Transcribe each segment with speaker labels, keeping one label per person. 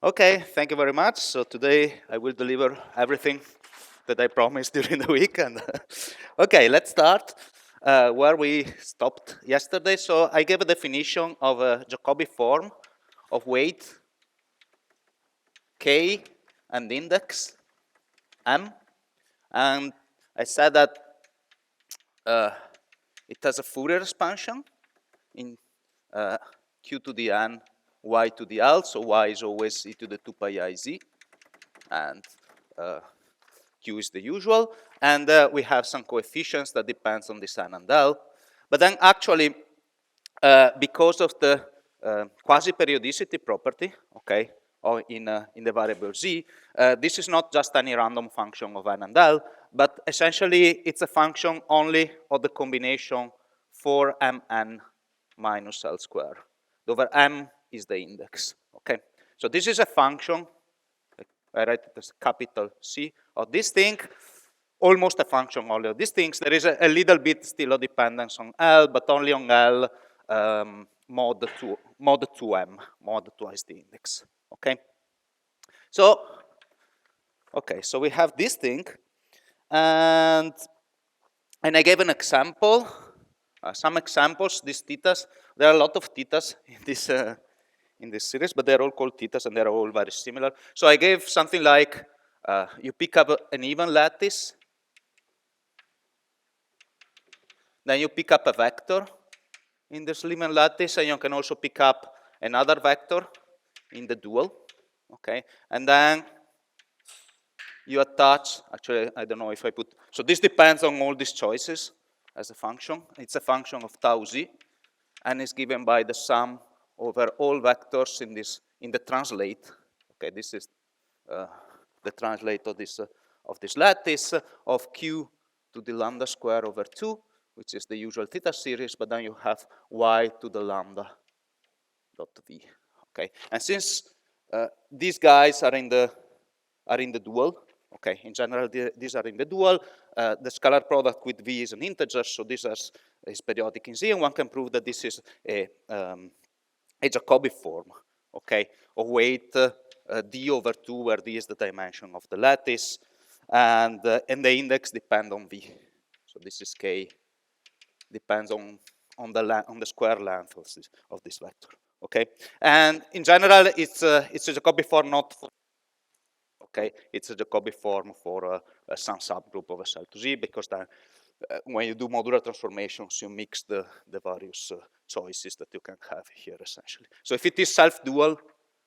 Speaker 1: Okay, thank you very much. So today I will deliver everything that I promised during the week. And okay, let's start where we stopped yesterday. So I gave a definition of a Jacobi form of weight k and index m, and I said that it has a Fourier expansion in q to the n, y to the l. So y is always e to the 2 pi I z, and q is the usual. And we have some coefficients that depends on this n and l. But then actually, because of the quasi-periodicity property, okay, or in the variable z, this is not just any random function of n and l, but essentially it's a function only of the combination for mn minus l square, over m is the index, okay? So this is a function, I write it as capital C of this thing, almost a function only of these things. There is a little bit still of dependence on L, but only on L mod 2m, mod twice the index, okay? So, okay, so we have this thing, and I gave an example, some examples, these thetas. There are a lot of thetas in this series, but they're all called thetas and they're all very similar. So I gave something like, you pick up an even lattice, then you pick up a vector in this even lattice, and you can also pick up another vector in the dual, okay? And then you attach, actually, I don't know if I put, so this depends on all these choices as a function. It's a function of tau z, and is given by the sum over all vectors in the translate. Okay, this is the translate of this lattice of q to the lambda square over 2, which is the usual theta series, but then you have y to the lambda dot v. Okay, and since these guys are in the dual, okay, in general these are in the dual. The scalar product with v is an integer, so this is periodic in Z, and one can prove that this is a Jacobi form, okay, of weight d over 2, where d is the dimension of the lattice, and the index depend on v. So this is k depends on the square length of this vector, okay. And in general, it's a Jacobi form not for, okay, it's a Jacobi form for some subgroup of SL to Z, because then when you do modular transformations, you mix the various choices that you can have here, essentially. So if it is self-dual,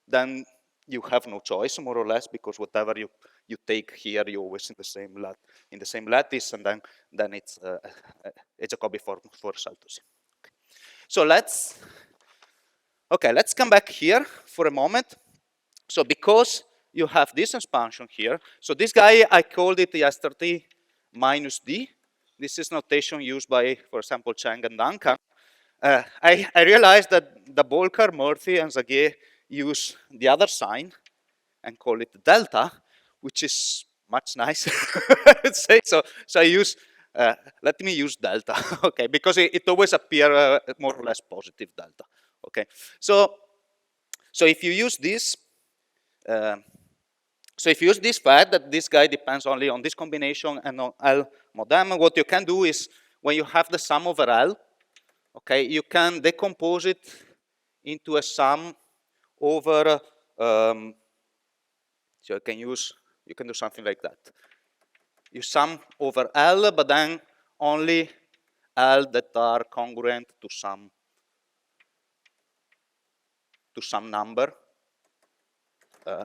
Speaker 1: then you have no choice, more or less, because whatever you take here, you always in the same lattice, and then it's a Jacobi form for SL to Z. Okay. So let's come back here for a moment. So because you have this expansion here, so this guy, I called it yesterday minus d. This is notation used by, for example, Chang and Duncan. I realized that the Bolkar, Murphy, and Zagier use the other sign and call it delta, which is much nicer, I would say. So I use, let me use delta, okay, because it always appears more or less positive delta, okay. So if you use this, so if you use this fact that this guy depends only on this combination and on L mod M, what you can do is, when you have the sum over L, okay, you can decompose it into a sum over, so you can do something like that. You sum over L, but then only L that are congruent to some number,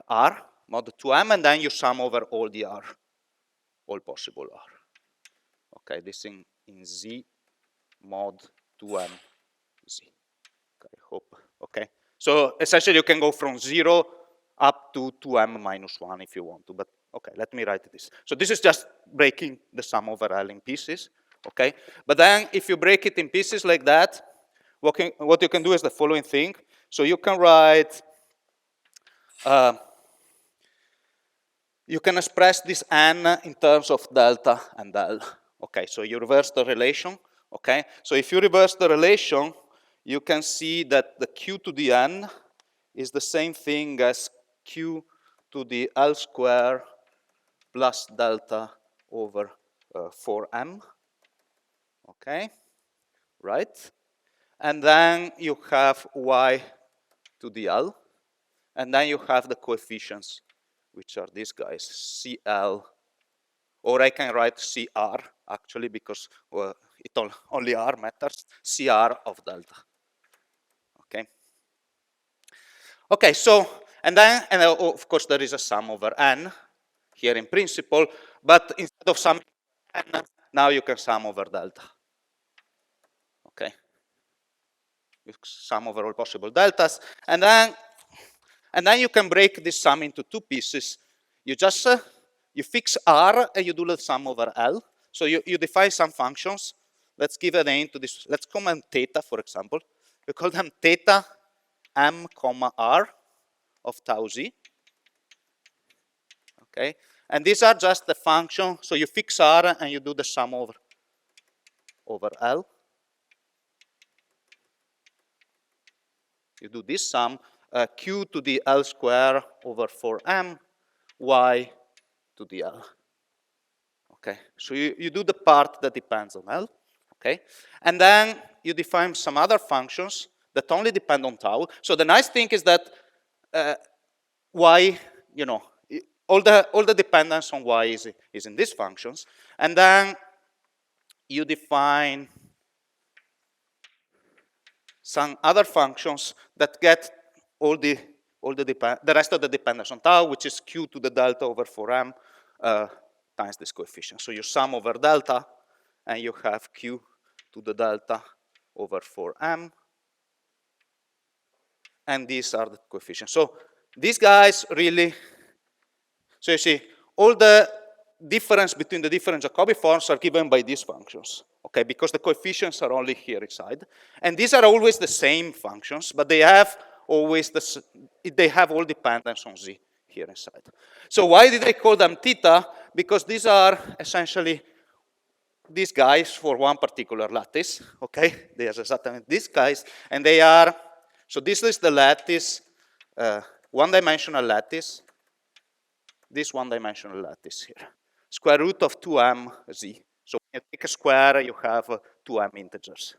Speaker 1: R, mod 2m, and then you sum over all the R, all possible R. Okay, this in Z mod 2m Z. Okay, hope, okay. So essentially you can go from 0 up to 2m minus 1 if you want to, but okay, let me write this. So this is just breaking the sum over L in pieces, okay? But then if you break it in pieces like that, what you can do is the following thing. So you can write, you can express this n in terms of delta and L. Okay, so you reverse the relation, okay? So if you reverse the relation, you can see that the q to the n is the same thing as q to the L square plus delta over 4m, okay, right? And then you have y to the L, and then you have the coefficients, which are these guys, CL, or I can write CR, actually, because only R matters, CR of delta, okay? Okay, so, and then, of course, there is a sum over n here in principle, but instead of summing n, now you can sum over delta, okay? You sum over all possible deltas, and then you can break this sum into two pieces. You just, you fix R and you do the sum over L. So you define some functions. Let's give a name to this. Let's call them theta, for example. We call them theta m comma R of tau z. Okay, and these are just the function. So you fix R and you do the sum over L. You do this sum, q to the L square over 4m, y to the L. Okay, so you do the part that depends on L, okay? And then you define some other functions that only depend on tau. So the nice thing is that y, you know, all the dependence on y is in these functions. And then you define some other functions that get the rest of the dependence on tau, which is q to the delta over 4m times this coefficient. So you sum over delta, and you have q to the delta over 4m, and these are the coefficients. So these guys really, so you see, all the difference between the different Jacobi forms are given by these functions, okay, because the coefficients are only here inside. And these are always the same functions, but they have always they have all dependence on z here inside. So why did I call them theta? Because these are essentially these guys for one particular lattice, okay? They are exactly these guys, and they are, so this is the lattice, one-dimensional lattice, this one-dimensional lattice here. Square root of 2m z. So when you take a square, you have 2m integers.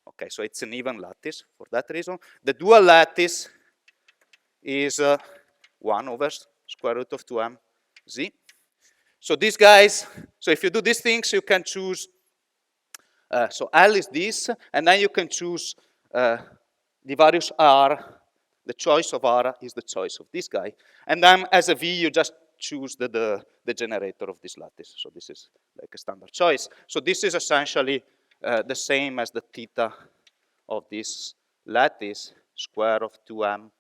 Speaker 1: Okay, so it's an even lattice for that reason. The dual lattice is 1 over square root of 2m z. So these guys, so if you do these things, you can choose, so L is this, and then you can choose the various R. The choice of R is the choice of this guy. And then as a V, you just choose the generator of this lattice. So this is like a standard choice. So this is essentially the same as the theta of this lattice, square of 2m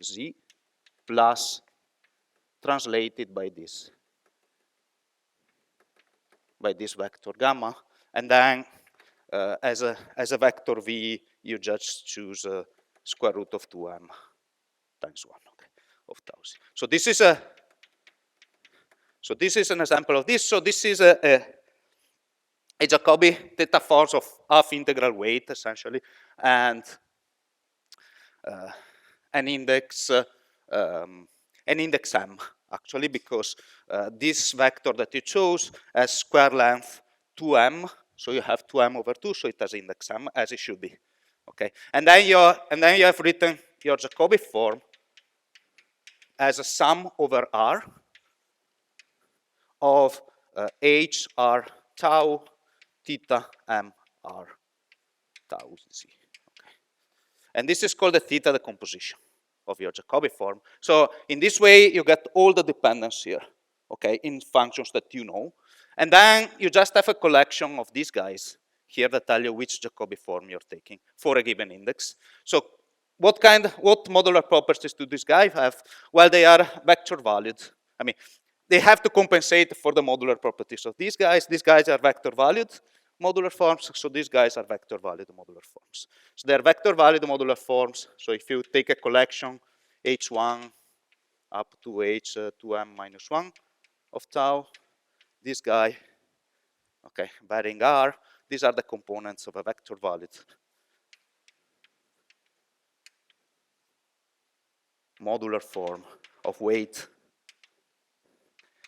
Speaker 1: z, plus translated by this vector gamma. And then as a vector V, you just choose square root of 2m times 1, okay, of tau z. So this is an example of this. So this is a Jacobi theta force of half integral weight, essentially, and an index m, actually, because this vector that you chose has square length 2m, so you have 2m over 2, so it has index m, as it should be. Okay, and then you have written your Jacobi form as a sum over R of h r tau theta m r tau z. Okay. And this is called the theta decomposition of your Jacobi form. So in this way, you get all the dependence here, okay, in functions that you know. And then you just have a collection of these guys here that tell you which Jacobi form you're taking for a given index. So what modular properties do these guys have? Well, they are vector valued. I mean, they have to compensate for the modular properties of these guys. These guys are vector valued modular forms, so these guys are vector valued modular forms. So they're vector valued modular forms. So if you take a collection h1 up to h2m minus 1 of tau, this guy, okay, varying R, these are the components of a vector valued modular form of weight.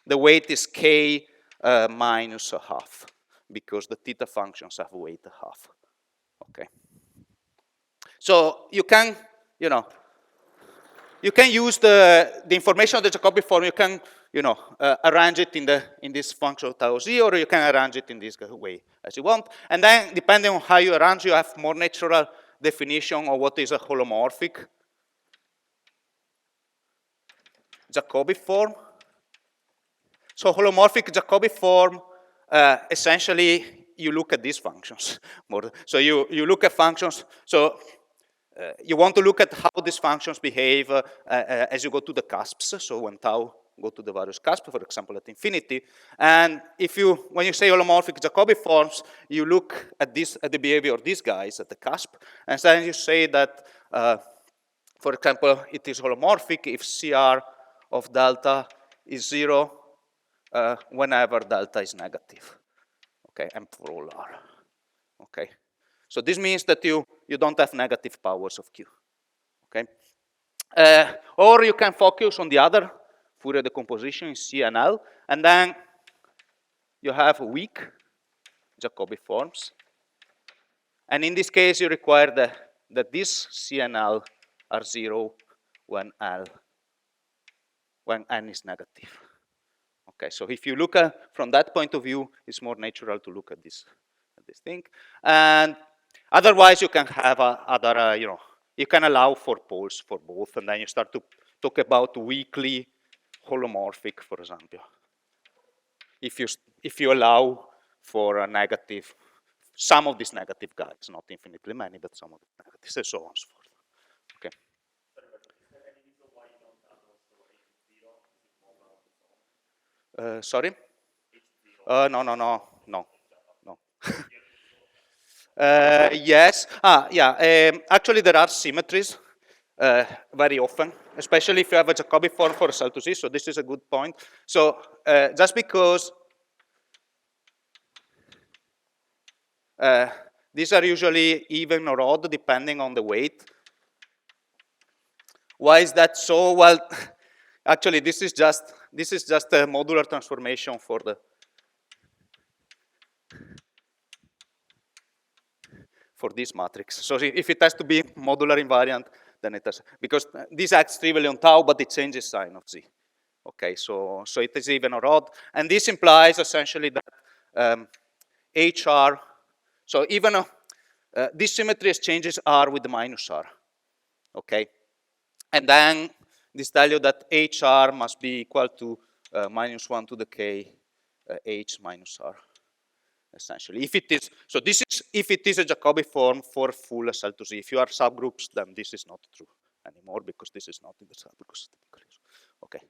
Speaker 1: The weight is k minus a half, because the theta functions have weight a half. Okay. So you can, you know, you can use the information of the Jacobi form. You can, you know, arrange it in this function of tau z, or you can arrange it in this way as you want. And then, depending on how you arrange, you have more natural definition of what is a holomorphic Jacobi form. So holomorphic Jacobi form, essentially, you look at these functions more. So you look at functions. So you want to look at how these functions behave as you go to the cusps. So when tau go to the various cusps, for example, at infinity. And if you, when you say holomorphic Jacobi forms, you look at this, at the behavior of these guys at the cusp, and then you say that, for example, it is holomorphic if CR of delta is 0 whenever delta is negative. Okay, and for all R. Okay. So this means that you don't have negative powers of Q. Okay. Or you can focus on the other Fourier decomposition in C and L, and then you have weak Jacobi forms. And in this case, you require that this C and L are 0 when n is negative. Okay, so if you look at from that point of view, it's more natural to look at this thing. And otherwise, you can have other, you know, you can allow for poles for both, and then you start to talk about weakly holomorphic, for example. If you allow for a negative, some of these negative guys, not infinitely many, but some of the negatives, and so on and so forth. Okay. Sorry? No. Yes. Actually, there are symmetries very often, especially if you have a Jacobi form for cell to Z. So this is a good point. So just because these are usually even or odd depending on the weight. Why is that so? Well, actually, this is just a modular transformation for this matrix. So if it has to be modular invariant, then it has, because this acts trivially on tau, but it changes sign of Z. Okay, so it is even or odd, and this implies essentially that HR. So even this symmetry changes R with the minus R. Okay, and then this tell you that HR must be equal to -1 to the k H minus R. Essentially, if it is, so this is if it is a Jacobi form for full cell to Z. If you are subgroups, then this is not true anymore because this is not in the subgroups. Okay,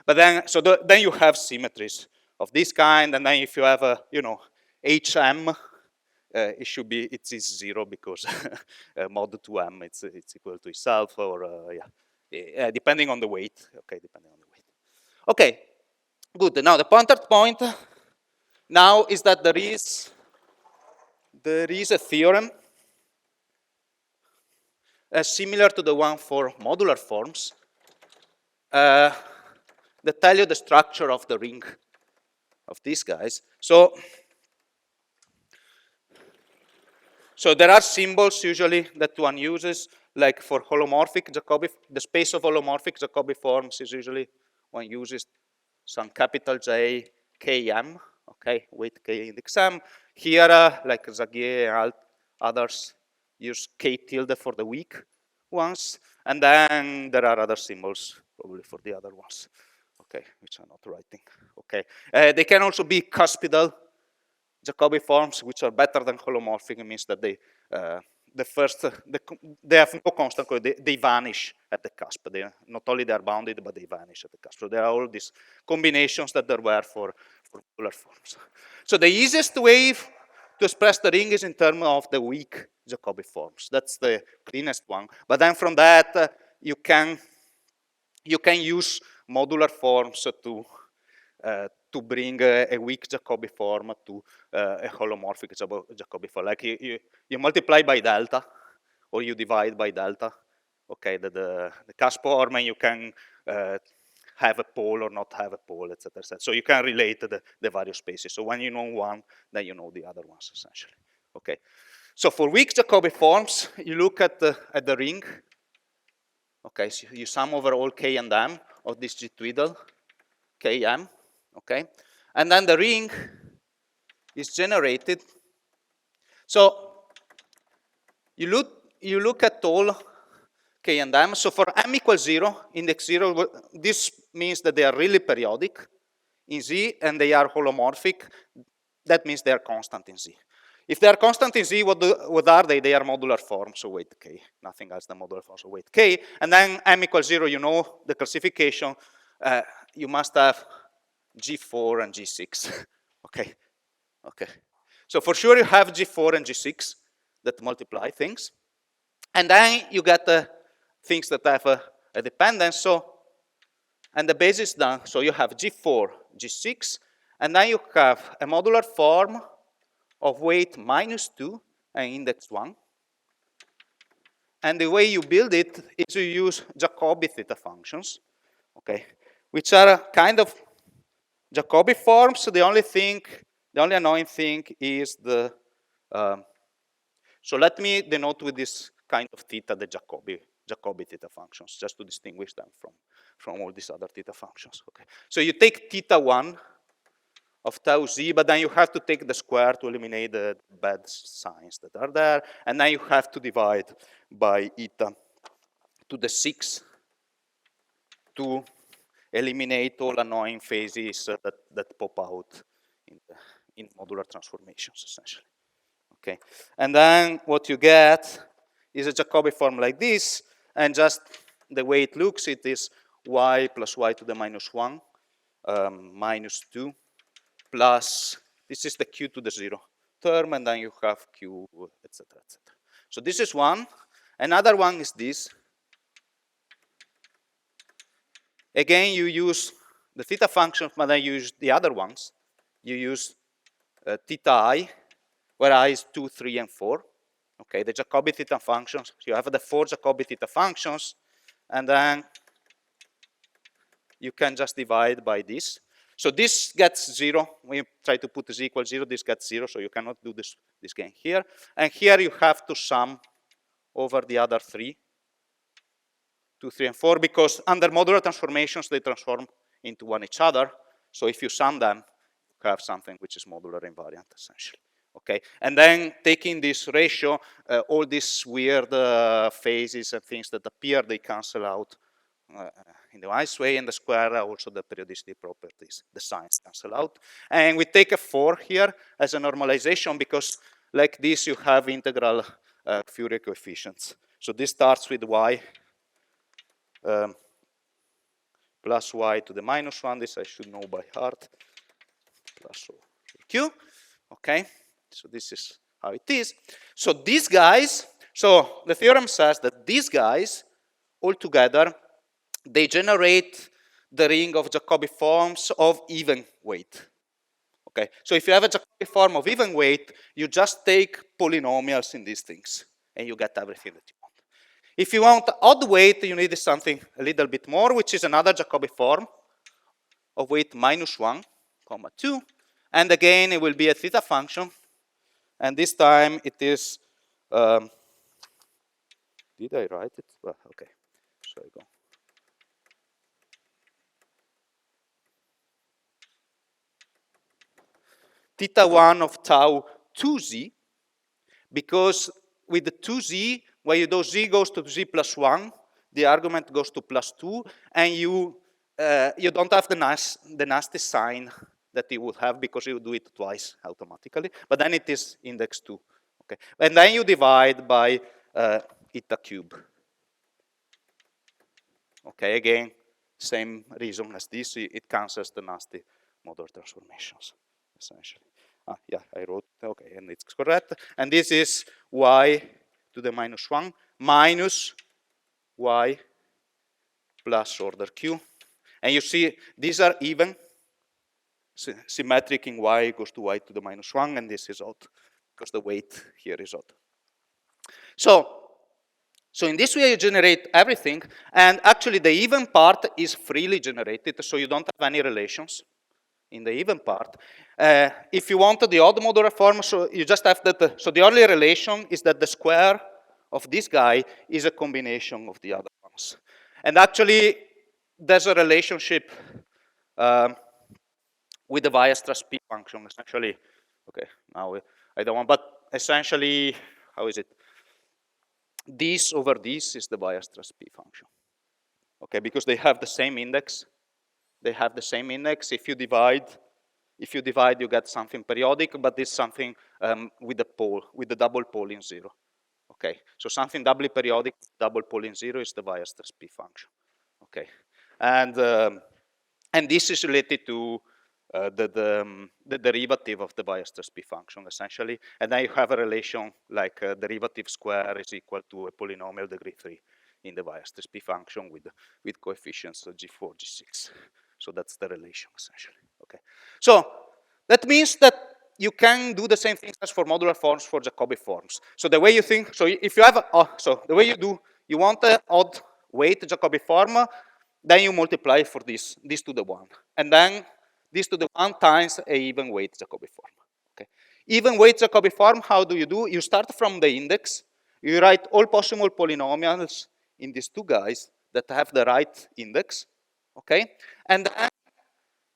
Speaker 1: but then then you have symmetries of this kind, and then if you have a HM, it should be it is 0 because mod 2m it's equal to itself, or depending on the weight. Okay, depending on the weight. Okay, good. Now the third point now is that there is a theorem similar to the one for modular forms that tell you the structure of the ring of these guys. So there are symbols usually that one uses, like for holomorphic Jacobi, the space of holomorphic Jacobi forms is usually one uses some capital J Km, okay, with K index M. Here, like Zagier and others use K tilde for the weak ones, and then there are other symbols probably for the other ones, okay, which I'm not writing. Okay, they can also be cuspidal Jacobi forms, which are better than holomorphic. It means that they have no constant, they vanish at the cusp. Not only they are bounded, but they vanish at the cusp. So there are all these combinations that there were for modular forms. So the easiest way to express the ring is in terms of the weak Jacobi forms. That's the cleanest one. But then from that, you can use modular forms to bring a weak Jacobi form to a holomorphic Jacobi form. Like you multiply by delta, or you divide by delta. Okay, the cusp form, and you can have a pole or not have a pole, etc. So you can relate the various spaces. So when you know one, then you know the other ones, essentially. Okay. So for weak Jacobi forms, you look at the ring. Okay, so you sum over all k and m of this G twiddle, km. Okay, and then the ring is generated. So you look at all k and m. So for m equals 0, index 0, this means that they are really periodic in Z and they are holomorphic. That means they are constant in Z. If they are constant in Z, what are they? They are modular forms, so weight k. Nothing else than modular forms, so weight k. And then m equals 0, you know the classification. You must have G4 and G6. Okay. Okay. So for sure you have G4 and G6 that multiply things. And then you get things that have a dependence. So, and the base is done. So you have G4, G6, and then you have a modular form of weight -2 and index 1. And the way you build it is you use Jacobi theta functions, okay, which are kind of Jacobi forms. So the only annoying thing is so let me denote with this kind of theta the Jacobi theta functions, just to distinguish them from all these other theta functions. Okay. So you take theta 1 of tau z, but then you have to take the square to eliminate the bad signs that are there, and then you have to divide by eta to the 6 to eliminate all annoying phases that pop out in modular transformations, essentially. Okay, and then what you get is a Jacobi form like this, and just the way it looks, it is y plus y to the -1 -2 plus, this is the q to the 0 term, and then you have q, etc., etc. So this is one. Another one is this. Again, you use the theta function, but then you use the other ones. You use theta I, where I is 2, 3, and 4. Okay, the Jacobi theta functions. You have the 4 Jacobi theta functions, and then you can just divide by this. So this gets 0. When you try to put z equals 0, this gets 0, so you cannot do this game here. And here you have to sum over the other 3, 2, 3, and 4, because under modular transformations, they transform into one each other. So if you sum them, you have something which is modular invariant, essentially. Okay, and then taking this ratio, all these weird phases and things that appear, they cancel out in the nice way, and the square, also the periodicity properties, the signs cancel out. And we take a 4 here as a normalization, because like this, you have integral Fourier coefficients. So this starts with y plus y to the -1. This I should know by heart. Plus q. Okay, so this is how it is. So these guys, so the theorem says that these guys all together, they generate the ring of Jacobi forms of even weight. Okay, so if you have a Jacobi form of even weight, you just take polynomials in these things, and you get everything that you want. If you want odd weight, you need something a little bit more, which is another Jacobi form of weight -1, 2. And again, it will be a theta function. And this time it is, did I write it? Well, okay, so I go. Theta 1 of tau 2z, because with the 2z, where the z goes to z plus 1, the argument goes to +2, and you don't have the nasty sign that you would have, because you do it twice automatically, but then it is index 2. Okay, and then you divide by eta cube. Okay, again, same reason as this, it cancels the nasty modular transformations, essentially. Yeah, I wrote, okay, and it's correct. And this is y to the -1 minus y plus order q. And you see, these are even, symmetric in y goes to y to the -1, and this is odd, because the weight here is odd. So So in this way, you generate everything, and actually the even part is freely generated, so you don't have any relations in the even part. If you want the odd modular form, so you just have that, so the only relation is that the square of this guy is a combination of the other ones. And actually, there's a relationship with the Weierstrass P function, essentially. Okay, now I don't want, but essentially, how is it? This over this is the Weierstrass P function. Okay, because they have the same index. They have the same index. If you divide, you get something periodic, but this something with the double pole in zero. Okay, so something doubly periodic, double pole in zero is the Weierstrass P function. Okay, and this is related to the derivative of the Weierstrass P function, essentially. And then you have a relation like derivative square is equal to a polynomial degree 3 in the Weierstrass P function with coefficients G4, G6. So that's the relation, essentially. Okay. So that means that you can do the same things as for modular forms for Jacobi forms. So the way you think, so if you have, so the way you do, you want an odd weight Jacobi form, then you multiply for this to the 1. And then this to the 1 times a even weight Jacobi form. Okay. Even weight Jacobi form, how do? You start from the index. You write all possible polynomials in these two guys that have the right index. Okay. And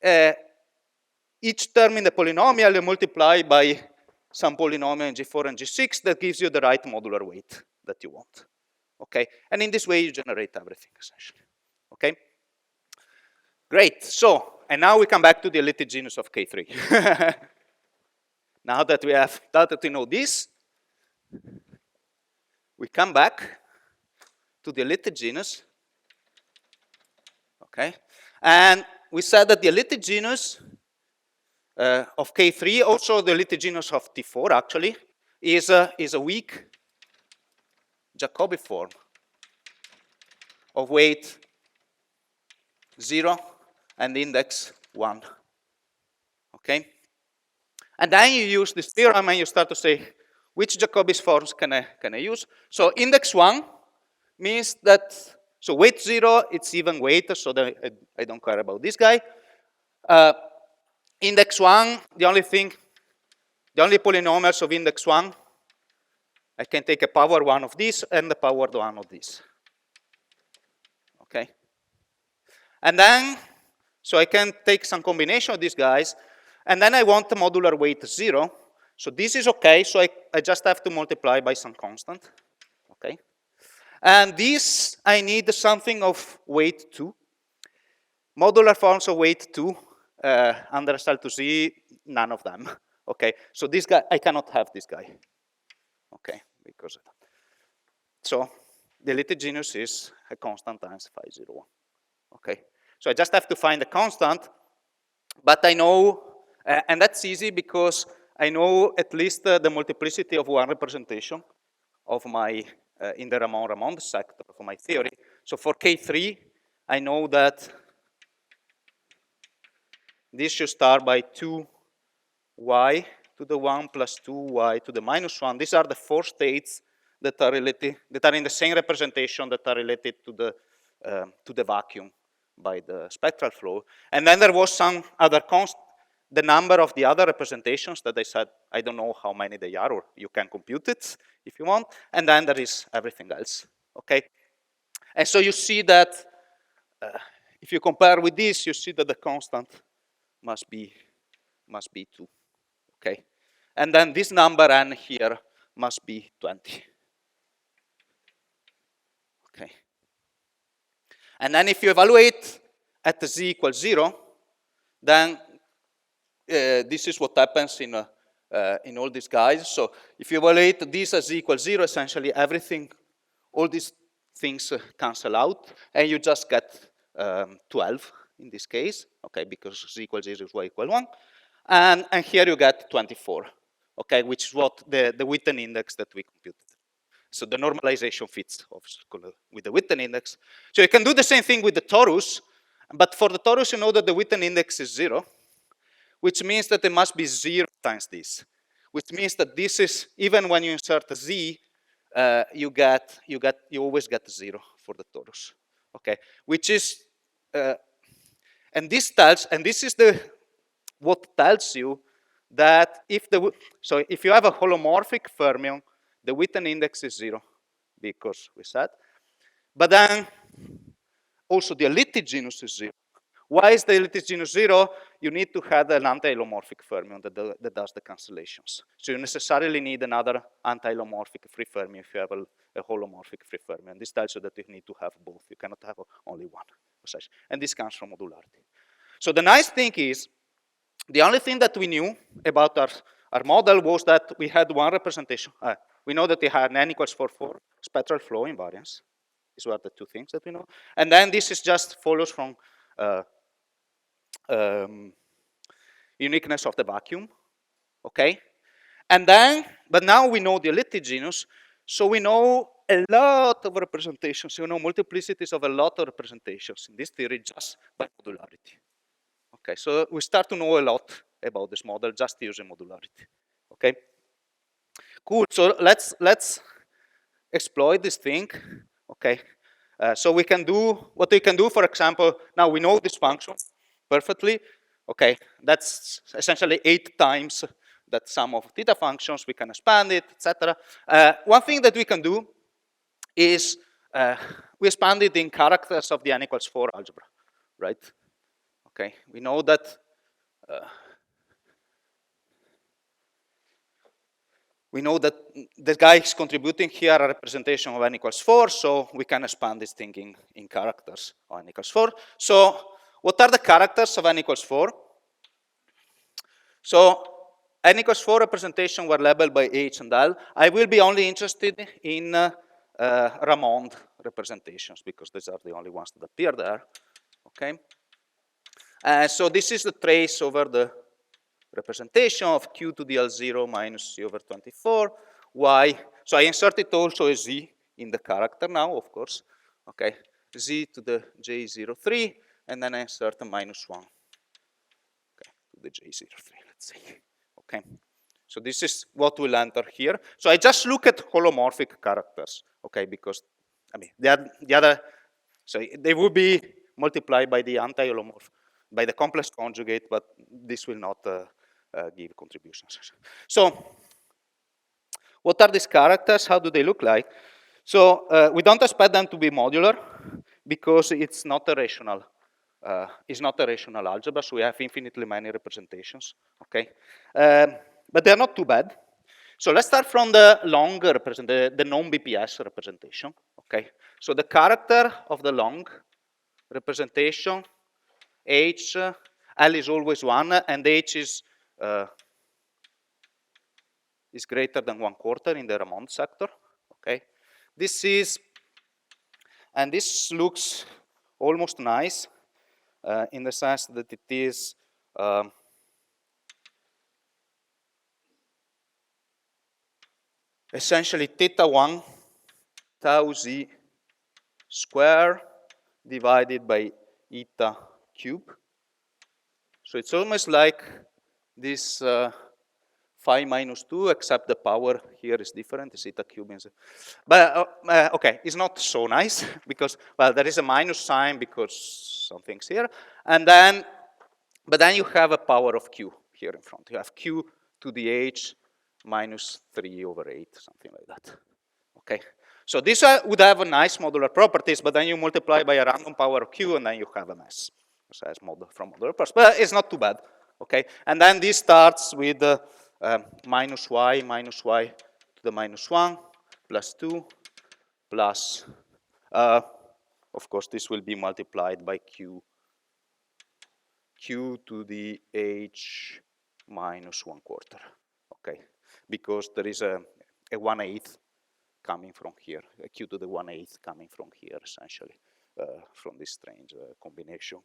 Speaker 1: then each term in the polynomial you multiply by some polynomial in G4 and G6 that gives you the right modular weight that you want. Okay. And in this way, you generate everything, essentially. Okay. Great. So, and now we come back to the elliptic genus of K3. Now that we know this, we come back to the elliptic genus. Okay. And we said that the elliptic genus of K3, also the elliptic genus of T4 actually, is a weak Jacobi form of weight 0 and index 1. Okay? And then you use this theorem and you start to say, which Jacobi forms can I use? So index 1 means that, so weight 0, it's even weight, so that I don't care about this guy. Index 1, the only polynomials of index 1, I can take a power 1 of this and the power 1 of this. Okay? And then, so I can take some combination of these guys, and then I want the modular weight 0. So this is okay, so I just have to multiply by some constant. Okay? And this, I need something of weight 2. Modular forms of weight 2, under SL to Z, none of them. Okay, so this guy, I cannot have this guy. Okay, because, so the elliptic genus is a constant times phi 0, 1. Okay, so I just have to find a constant, but I know, and that's easy because I know at least the multiplicity of one representation of my, in the Ramond sector of my theory. So for K3, I know that this should start by 2y to the 1 plus 2y to the minus 1. These are the 4 states that are related, that are in the same representation that are related to the vacuum by the spectral flow. And then there was some other constant, the number of the other representations that I said, I don't know how many they are, or you can compute it if you want. And then there is everything else, okay? And so you see that if you compare with this, you see that the constant must be 2, okay? And then this number n here must be 20. Okay. And then if you evaluate at the z equals 0, then this is what happens in all these guys. So if you evaluate this as z equals 0, essentially everything, all these things cancel out, and you just get 12 in this case, okay, because z equals 0 is y equals 1. And here you get 24, okay, which is what the Witten index that we computed. So the normalization fits with the Witten index. So you can do the same thing with the torus, but for the torus, you know that the Witten index is 0, which means that it must be 0 times this, which means that this is, even when you insert a z, you always get 0 for the torus. Okay, which is and this is what tells you that if if you have a holomorphic fermion, the Witten index is 0 because we said, but then also the elliptic genus is 0. Why is the elliptic genus 0? You need to have an anti-holomorphic fermion that does the cancellations. So you necessarily need another anti-holomorphic free fermion if you have a holomorphic free fermion. This tells you that you need to have both. You cannot have only one. And this comes from modularity. So the nice thing is, the only thing that we knew about our model was that we had one representation. We know that we had an n equals 4 spectral flow invariance. These were the two things that we know. And then this is just follows from uniqueness of the vacuum, okay? And then, but now we know the elliptic genus, so we know a lot of representations. You know multiplicities of a lot of representations in this theory just by modularity. Okay, so we start to know a lot about this model just using modularity. Okay, cool. So let's exploit this thing. Okay, so we can do what we can do. For example, now we know this function perfectly. Okay, that's essentially 8 times that sum of theta functions. We can expand it, etc. One thing that we can do is we expand it in characters of the n equals 4 algebra, right? Okay, we know that the guys contributing here are a representation of n equals 4, so we can expand this thing in characters of n equals 4. So what are the characters of n equals 4? So n equals 4 representation were labeled by H and L. I will be only interested in Ramond representations because these are the only ones that appear there. Okay. So this is the trace over the representation of q to the L0 minus c over 24. Y, so I inserted also a z in the character now, of course. Okay, z to the J03, and then I insert a minus 1. Okay, to the J03, let's say. Okay, so this is what will enter here. So I just look at holomorphic characters, okay, because, I mean, the other, so they will be multiplied by the anti-holomorph, by the complex conjugate, but this will not give contributions. So what are these characters? How do they look like? So we don't expect them to be modular because it's not a rational. It's not a rational algebra, so we have infinitely many representations. Okay, but they're not too bad. So let's start from the longer the non-BPS representation. Okay, so the character of the long representation, H, L is always 1, and H is greater than 1/4 in the Ramond sector. Okay, this is, and this looks almost nice in the sense that it is essentially theta 1 tau z square divided by eta cube. So it's almost like this phi minus 2, except the power here is different, it's eta cube. But okay, it's not so nice because, well, there is a minus sign because some things here. And then, but then you have a power of q here in front. You have q to the h minus 3 over 8, something like that. Okay, so this would have a nice modular properties, but then you multiply by a random power of q, and then you have a mess. So as model from modular properties, but it's not too bad. Okay, and then this starts with minus y to the minus 1 plus 2 plus, of course, this will be multiplied by q to the h minus 1/4. Okay, because there is a 1/8 coming from here, a q to the 1/8 coming from here, essentially, from this strange combination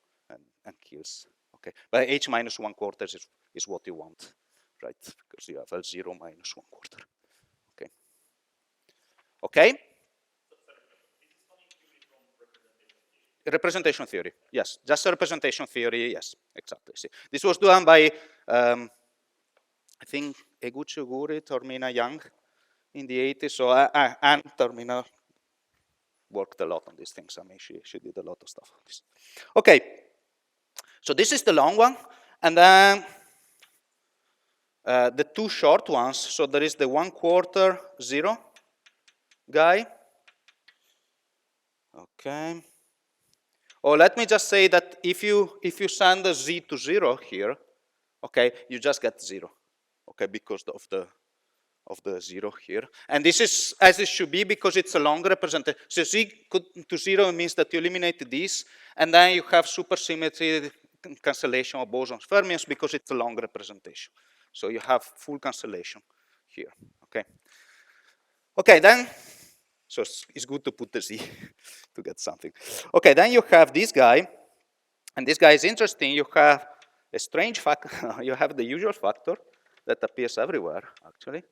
Speaker 1: and kills. Okay, but h minus 1/4 is what you want, right? Because you have L0 minus 1/4. Okay. Okay. Representation theory, yes. Just a representation theory, yes, exactly. See, this was done by, I think, Eguchi Oguri or Mina Yang in the 80s. So Anne Termina worked a lot on these things. I mean, she did a lot of stuff on this. Okay, so this is the long one. And then the two short ones. So there is the 1/4 0 guy. Okay. Oh, let me just say that if you send a z to 0 here, okay, you just get 0, okay, because of the 0 here. And this is as it should be because it's a long representation. So z to 0 means that you eliminate these, and then you have supersymmetry cancellation of bosons fermions because it's a long representation. So you have full cancellation here, okay? Okay, then, so it's good to put the z to get something. Okay, then you have this guy, and this guy is interesting. You have a strange factor. You have the usual factor that appears everywhere, actually.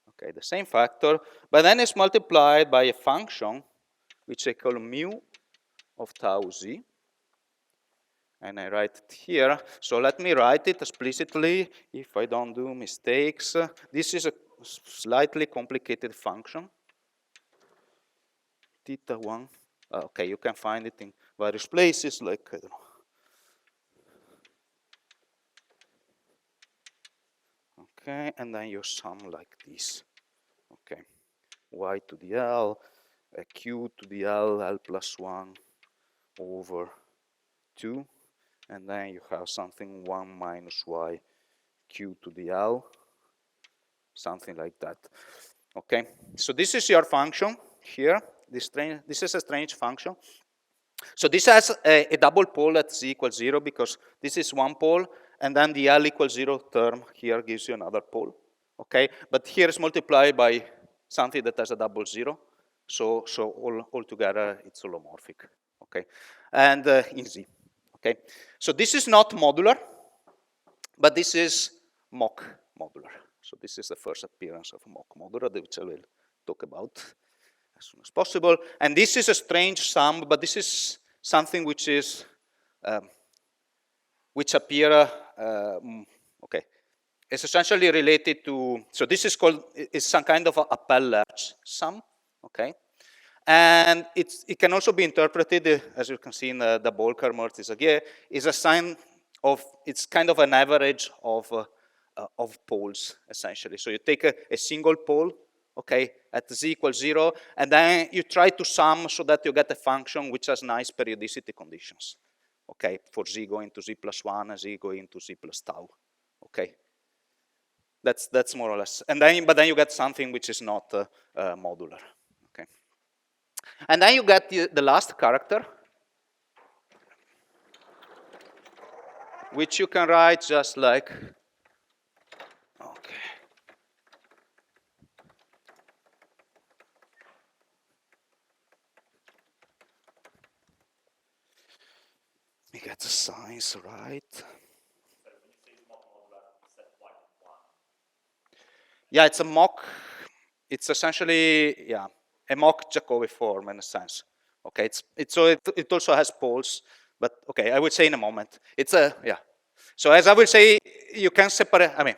Speaker 1: Okay, the same factor, but then it's multiplied by a function which I call mu of tau z. And I write it here. So let me write it explicitly if I don't do mistakes. This is a slightly complicated function. Theta 1. Okay, you can find it in various places, like, I don't know. Okay, and then you sum like this. Okay, y to the L, q to the L plus 1 over 2. And then you have something 1 minus y q to the L, something like that. Okay, so this is your function here. This is a strange function. So this has a double pole at z equals 0 because this is one pole, and then the L equals 0 term here gives you another pole. Okay, but here is multiplied by something that has a double 0. So all together it's holomorphic. Okay, and in z. Okay, so this is not modular, but this is mock modular. So this is the first appearance of mock modular, which I will talk about as soon as possible. And this is a strange sum, but this is something which is which appear okay. It's essentially related to, so this is called, it's some kind of a Appel-Lurch sum, okay? And it can also be interpreted, as you can see in the Bolker-Mertz-Isaguier, is a sign of, it's kind of an average of poles, essentially. So you take a single pole, okay, at z equals 0, and then you try to sum so that you get a function which has nice periodicity conditions, okay, for z going to z plus 1 and z going to z plus tau, okay? That's more or less, and then but then you get something which is not modular, okay. And then you get the last character, which you can write just like, okay. We get the signs right. Yeah, it's a mock. It's essentially, yeah, a mock Jacobi form in a sense. Okay, it also has poles, but okay, I will say in a moment. It's a, yeah. So as I will say, you can separate, I mean,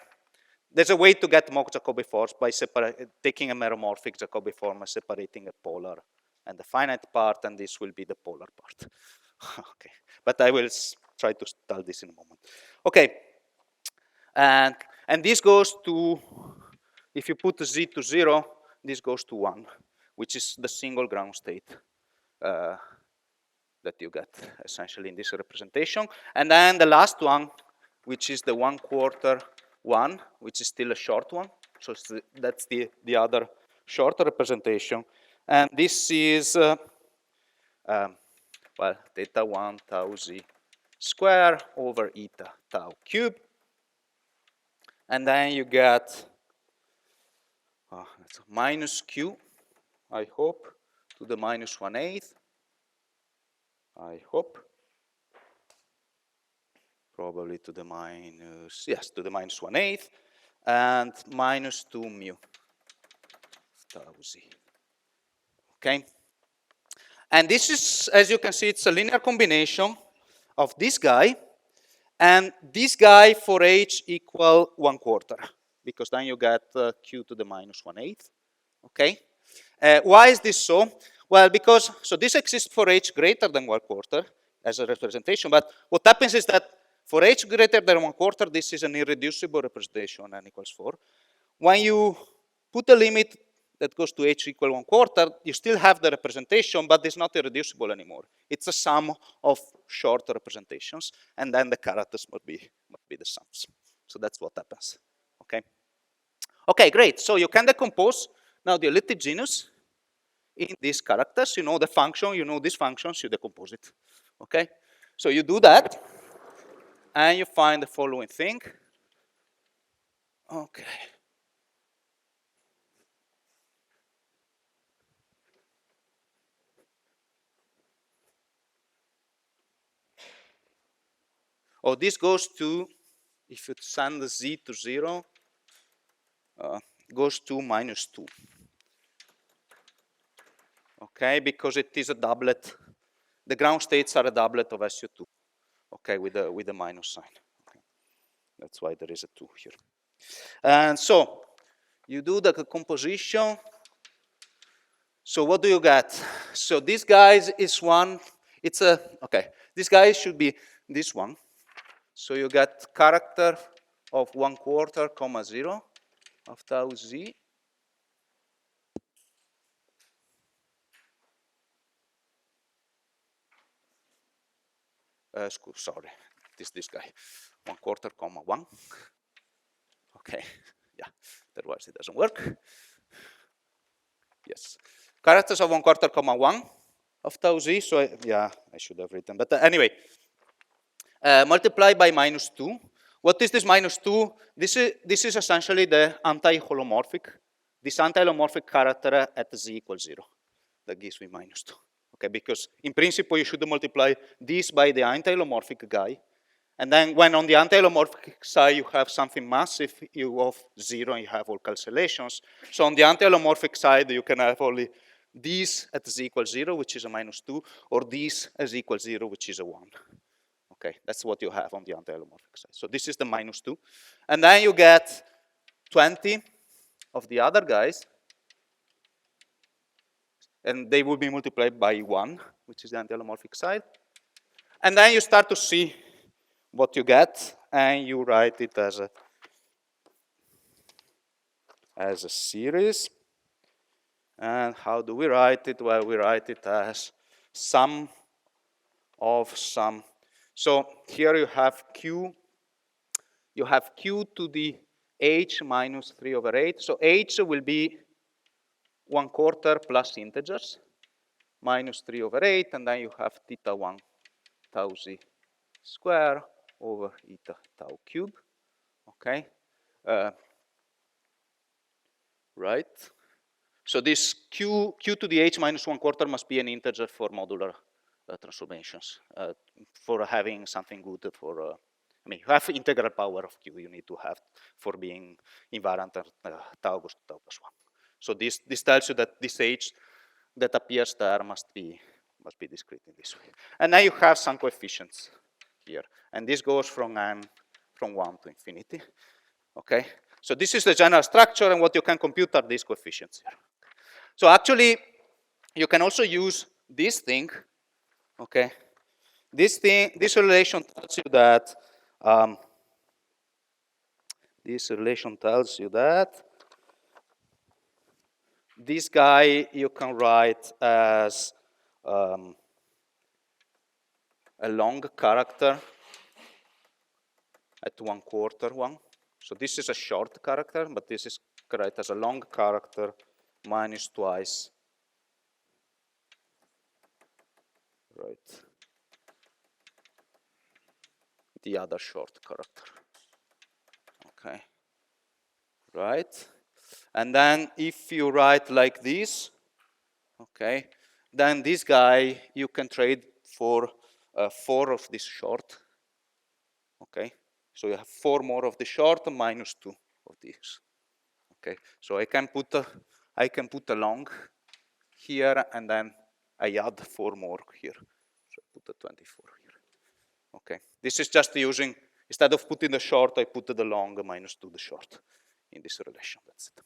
Speaker 1: there's a way to get mock Jacobi forms by taking a meromorphic Jacobi form and separating a polar and the finite part, and this will be the polar part. Okay, but I will try to tell this in a moment. Okay, and this goes to, if you put z to 0, this goes to 1, which is the single ground state that you get essentially in this representation. And then the last one, which is the 1/4 1, which is still a short one. So that's the other short representation. And this is, well, theta 1 tau z square over eta tau cube. And then you get it's minus q, I hope, to the minus 1/8. I hope. Probably to the minus, yes, to the minus 1/8, and minus 2 mu tau z. Okay? And this is, as you can see, it's a linear combination of this guy and this guy for h equal 1/4. because then you get q to the minus 1/8. Okay. Why is this so? Well, because, so this exists for h greater than 1/4 as a representation, but what happens is that for h greater than 1/4, this is an irreducible representation, n equals 4. When you put a limit that goes to h equal 1/4, you still have the representation, but it's not irreducible anymore. It's a sum of short representations, and then the characters must be the sums. So that's what happens. Okay. Okay, great. So you can decompose now the elliptic genus in these characters. You know the function, you know these functions, you decompose it. Okay? So you do that, and you find the following thing. Okay. Oh, this goes to, if you send the z to 0, goes to -2. Okay, because it is a doublet. The ground states are a doublet of SU2. Okay, with the minus sign. Okay. That's why there is a 2 here. And so you do the composition. So what do you get? So this guy is one. It's a okay. This guy should be this one. So you get character of 1/4, comma 0 of tau z. Sorry, this guy, 1/4, comma 1. Okay, yeah, otherwise it doesn't work. Yes, characters of 1/4, comma 1 of tau z. So yeah, I should have written, but anyway, multiplied by -2. What is this -2? This is essentially the anti-holomorphic, this anti-holomorphic character at z equals 0. That gives me -2. Okay, because in principle you should multiply this by the anti-holomorphic guy, and then when on the anti-holomorphic side you have something massive, you of 0 and you have all cancellations. So on the anti-holomorphic side you can have only this at z equals 0, which is a -2, or this as equals 0, which is a 1. Okay, that's what you have on the anti-holomorphic side. So this is the -2. And then you get 20 of the other guys, and they will be multiplied by 1, which is the anti-holomorphic side. And then you start to see what you get, and you write it as a series. And how do we write it? Well, we write it as sum of some. So here you have q to the h minus 3/8. So h will be 1/4 plus integers minus 3/8, and then you have theta 1 tau z square over eta tau cube. Okay, right? So this q to the h minus 1/4 must be an integer for modular transformations, for having something good for. I mean, you have integral power of q. You need to have for being invariant tau goes to tau plus 1. So this tells you that this h that appears there must be discrete in this way. And now you have some coefficients here, and this goes from 1 to infinity. Okay, so this is the general structure, and what you can compute are these coefficients here. So actually, you can also use this thing. Okay, this relation tells you that this guy you can write as a long character at 1/4 1. So this is a short character, but this is correct as a long character minus twice, right, the other short character. Okay, right? And then if you write like this, okay, then this guy you can trade for 4 of this short. Okay, so you have 4 more of the short minus 2 of these. Okay, so I can put a long here, and then I add 4 more here. So I put a 24 here. Okay, this is just using, instead of putting the short, I put the long minus 2 the short in this relation. That's it.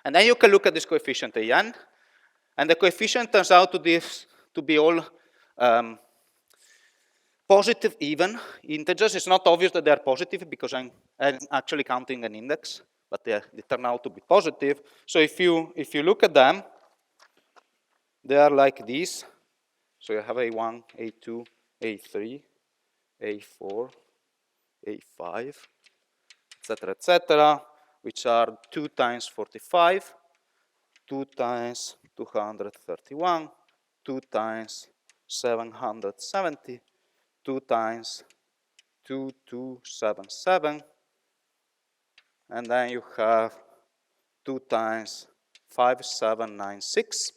Speaker 1: And then you can look at this coefficient an, and the coefficient turns out to be all positive even integers. It's not obvious that they are positive because I'm actually counting an index, but they turn out to be positive. So if you look at them, they are like these. So you have A1, A2, A3, A4, A5, etc., which are 2 times 45, 2 times 231, 2 times 770, 2 times 2277, and then you have 2 times 5796,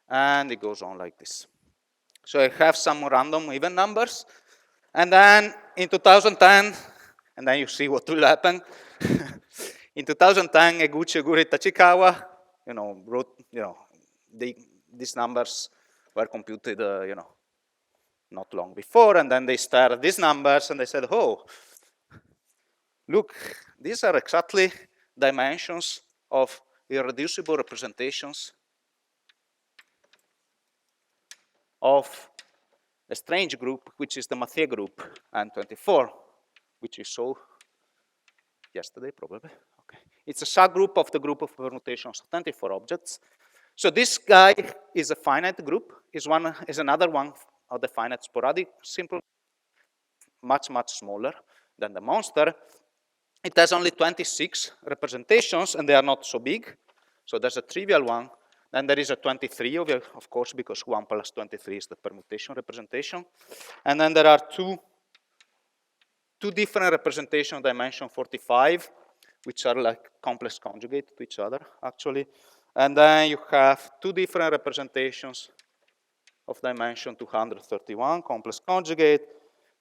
Speaker 1: and it goes on like this. So I have some random even numbers, and then in 2010, and then you see what will happen. In 2010, Eguchi, Oguri, Tachikawa, wrote, these numbers were computed, not long before, and then they stared at these numbers and they said, oh, look, these are exactly dimensions of irreducible representations of a strange group, which is the Mathieu group, and 24, which you saw yesterday, probably. Okay. It's a subgroup of the group of permutations of 24 objects. So this guy is a finite group, is another one of the finite sporadic simple, much smaller than the monster. It has only 26 representations, and they are not so big. So there's a trivial one. Then there is a 23, of course, because 1 plus 23 is the permutation representation. And then there are two different representation dimension 45, which are like complex conjugate to each other, actually. And then you have 2 different representations of dimension 231, complex conjugate.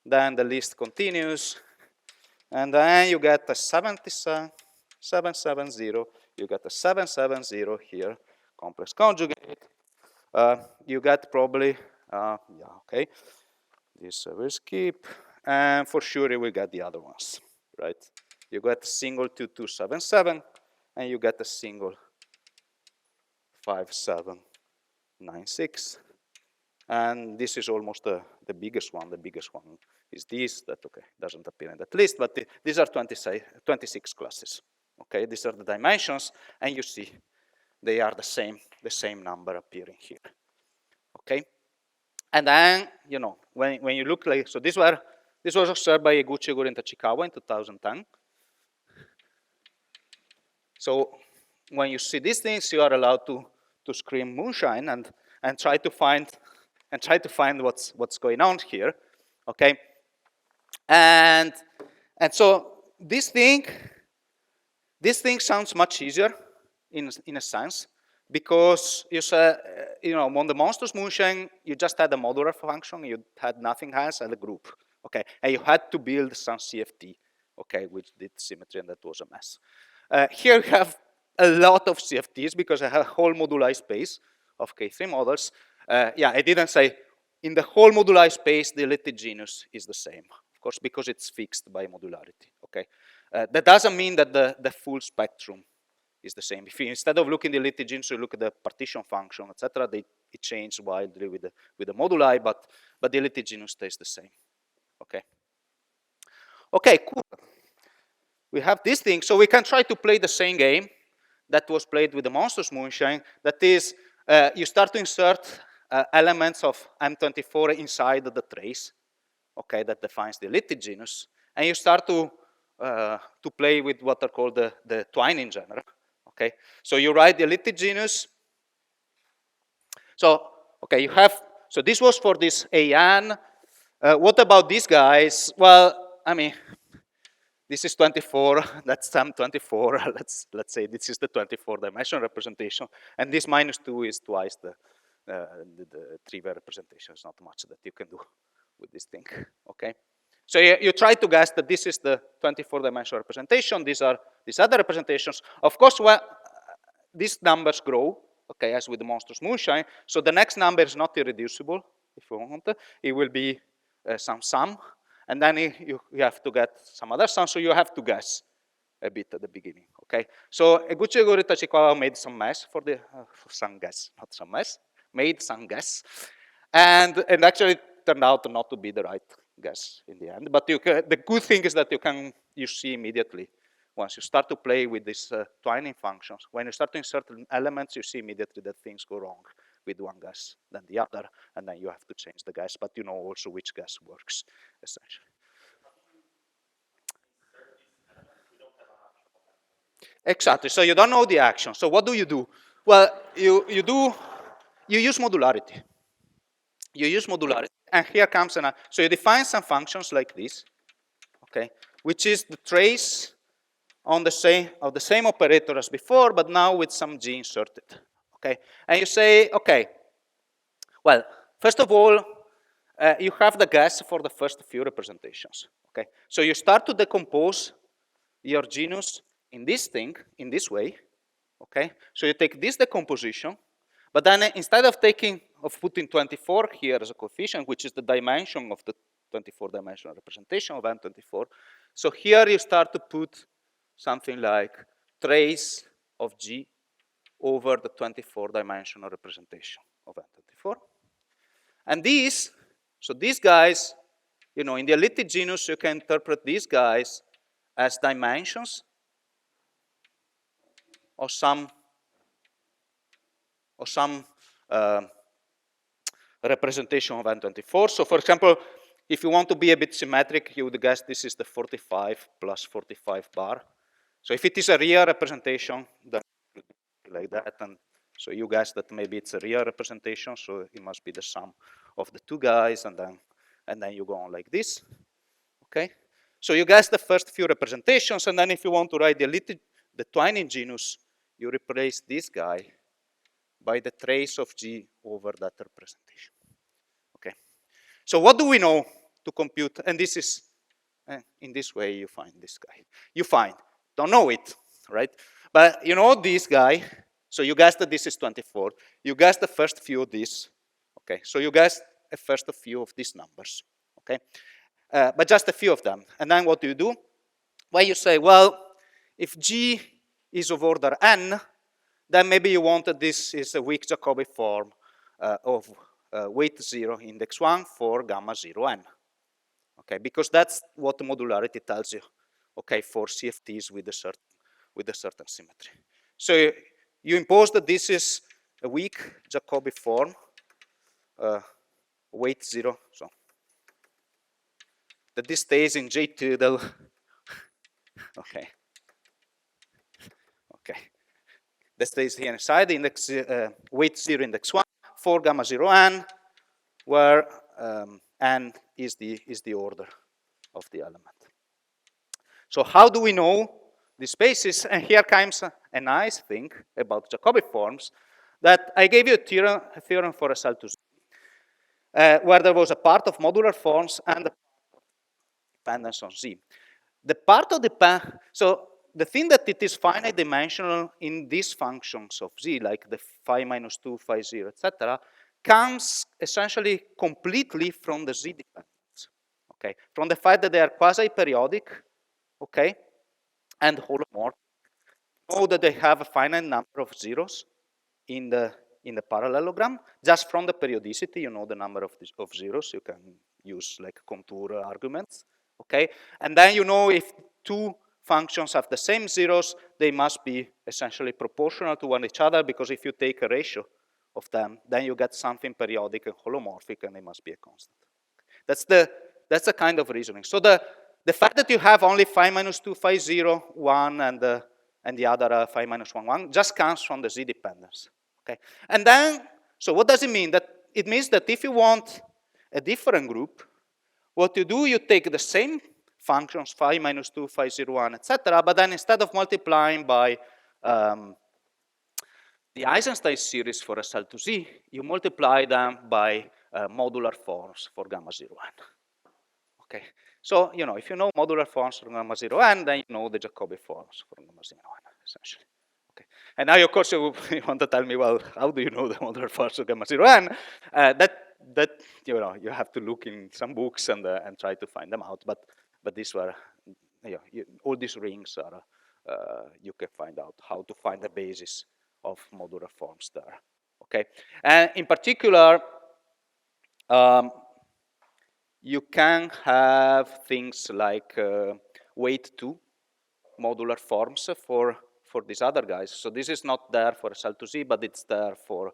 Speaker 1: Then the list continues. And then you get a 770, you get a 770 here, complex conjugate. You get probably, okay, this I will skip. And for sure you will get the other ones, right? You get a single 2277, and you get a single 5796. And this is almost the biggest one. The biggest one is this, that, okay, doesn't appear in that list, but these are 26 classes. Okay, these are the dimensions, and you see they are the same number appearing here. Okay, and then, when you look like, so this was observed by Eguchi, Oguri, and Tachikawa in 2010. So when you see these things, you are allowed to scream moonshine and try to find what's going on here, okay? And so this thing sounds much easier in a sense, because you say, on the monstrous moonshine, you just had a modular function, you had nothing else, and a group, okay? And you had to build some CFT, okay, which did symmetry, and that was a mess. Here you have a lot of CFTs because I have a whole moduli space of K3 models. I didn't say in the whole moduli space the elliptic genus is the same, of course, because it's fixed by modularity. Okay, that doesn't mean that the full spectrum is the same. If you, instead of looking at the elliptic genus, you look at the partition function, etc., it changes wildly with the moduli, but the elliptic genus stays the same. Okay. Okay, cool. We have this thing, so we can try to play the same game that was played with the monstrous moonshine. That is, you start to insert elements of M24 inside the trace, okay, that defines the elliptic genus, and you start to play with what are called the Twining genera. Okay, so you write the elliptic genus. So okay, you have. So this was for this AN. What about these guys? Well, I mean, this is 24. That's some 24. Let's say this is the 24-dimensional representation, and this -2 is twice the trivial representation. It's not much that you can do with this thing. Okay, so you try to guess that this is the 24-dimensional representation. These are these other representations. Of course, well, these numbers grow. Okay, as with the monstrous moonshine. So the next number is not irreducible, if you want. It will be some sum. And then you have to get some other sum, so you have to guess a bit at the beginning, okay? So Eguchi Oguri Tachikawa made some mess for some guess, not some mess, made some guess. And actually it turned out not to be the right guess in the end. But the good thing is that you see immediately once you start to play with these twining functions, when you start to insert elements, you see immediately that things go wrong with one guess than the other, and then you have to change the guess, but you know also which guess works, essentially. Exactly, so you don't know the action. So what do? Well, you use modularity. You use modularity, and here comes so you define some functions like this, okay, which is the trace on the same operator as before, but now with some G inserted, okay? And you say, okay, well, first of all, you have the guess for the first few representations, okay? So you start to decompose your genus in this thing, in this way, okay? So you take this decomposition, but then instead of putting 24 here as a coefficient, which is the dimension of the 24-dimensional representation of N24, so here you start to put something like trace of G over the 24-dimensional representation of N24. And these guys, in the elliptic genus, you can interpret these guys as dimensions of some representation of N24. So for example, if you want to be a bit symmetric, you would guess this is the 45 plus 45 bar. So if it is a real representation, then like that, and so you guess that maybe it's a real representation, so it must be the sum of the two guys, and then you go on like this, okay? So you guess the first few representations, and then if you want to write the twining genus, you replace this guy by the trace of G over that representation, okay? So what do we know to compute? And this is, in this way you find this guy. Don't know it, right? But you know this guy, so you guess that this is 24. You guess the first few of these, okay? So you guess a first few of these numbers, okay? But just a few of them. And then what do? Well, you say, well, if G is of order n, then maybe you want that this is a weak Jacobi form of weight 0 index 1 for gamma 0 n. Okay, because that's what the modularity tells you, okay, for CFTs with a certain symmetry. So you impose that this is a weak Jacobi form, weight 0, so that this stays in J2, okay. That stays here inside, index weight 0 index 1 for gamma 0 n, where n is the order of the element. So how do we know the spaces? And here comes a nice thing about Jacobi forms, that I gave you a theorem for a cell to Z, where there was a part of modular forms and a dependence on Z. The part of so the thing that it is finite dimensional in these functions of Z, like the phi minus 2, phi 0, etc., comes essentially completely from the Z dependence, okay? From the fact that they are quasi-periodic, okay, and holomorphic. Know that they have a finite number of zeros in the parallelogram. Just from the periodicity, you know the number of zeros. You can use like contour arguments, okay? And then you know if two functions have the same zeros, they must be essentially proportional to one each other, because if you take a ratio of them, then you get something periodic and holomorphic, and they must be a constant. That's the kind of reasoning. So the fact that you have only phi minus 2, phi 0, 1, and the other phi minus 1, 1, just comes from the Z dependence, okay? And then, so what does it mean? That it means that if you want a different group, what you do, you take the same functions, phi minus 2, phi 0, 1, etc., but then instead of multiplying by the Eisenstein series for a cell to Z, you multiply them by modular forms for gamma 0 n. Okay, so if you know modular forms for gamma 0 n, then you know the Jacobi forms for gamma 0 n, essentially. Okay, and now of course you want to tell me, well, how do you know the modular forms for gamma 0 n? That you have to look in some books and try to find them out. But these were all these rings you can find out how to find the basis of modular forms there. Okay, and in particular, you can have things like weight 2 modular forms for these other guys. So this is not there for SL2Z, but it's there for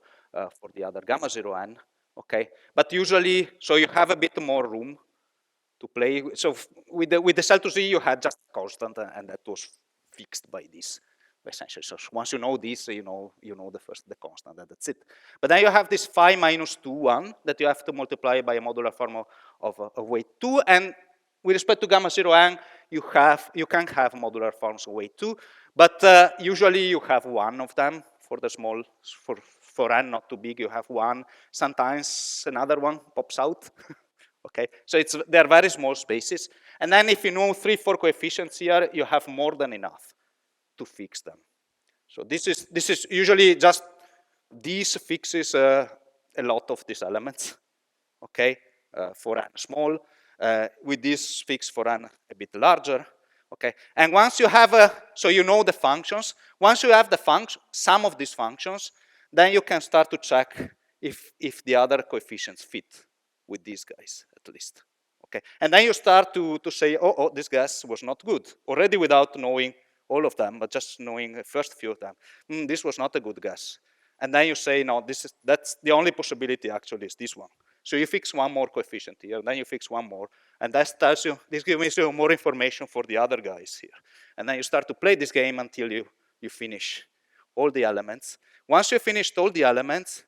Speaker 1: the other gamma 0n. Okay, but usually, so you have a bit more room to play. So with the SL2Z, you had just constant, and that was fixed by this. Essentially, so once you know this, you know the constant, and that's it. But then you have this phi minus 2, 1 that you have to multiply by a modular form of weight 2, and with respect to gamma 0n, you can have modular forms of weight 2, but usually you have one of them for the small, for n not too big, you have one. Sometimes another one pops out. Okay, so they're very small spaces, and then if you know 3, 4 coefficients here, you have more than enough to fix them. So this is usually just these fixes a lot of these elements. Okay, for n small, with this fix for n a bit larger. Okay, and once you have so you know the functions. Once you have the sum of these functions, then you can start to check if the other coefficients fit with these guys at least. Okay, and then you start to say, oh, this guess was not good already without knowing all of them, but just knowing the first few of them. This was not a good guess. And then you say, no, that's the only possibility actually is this one. So you fix one more coefficient here, then you fix one more, and that tells you, this gives you more information for the other guys here. And then you start to play this game until you finish all the elements. Once you finished all the elements,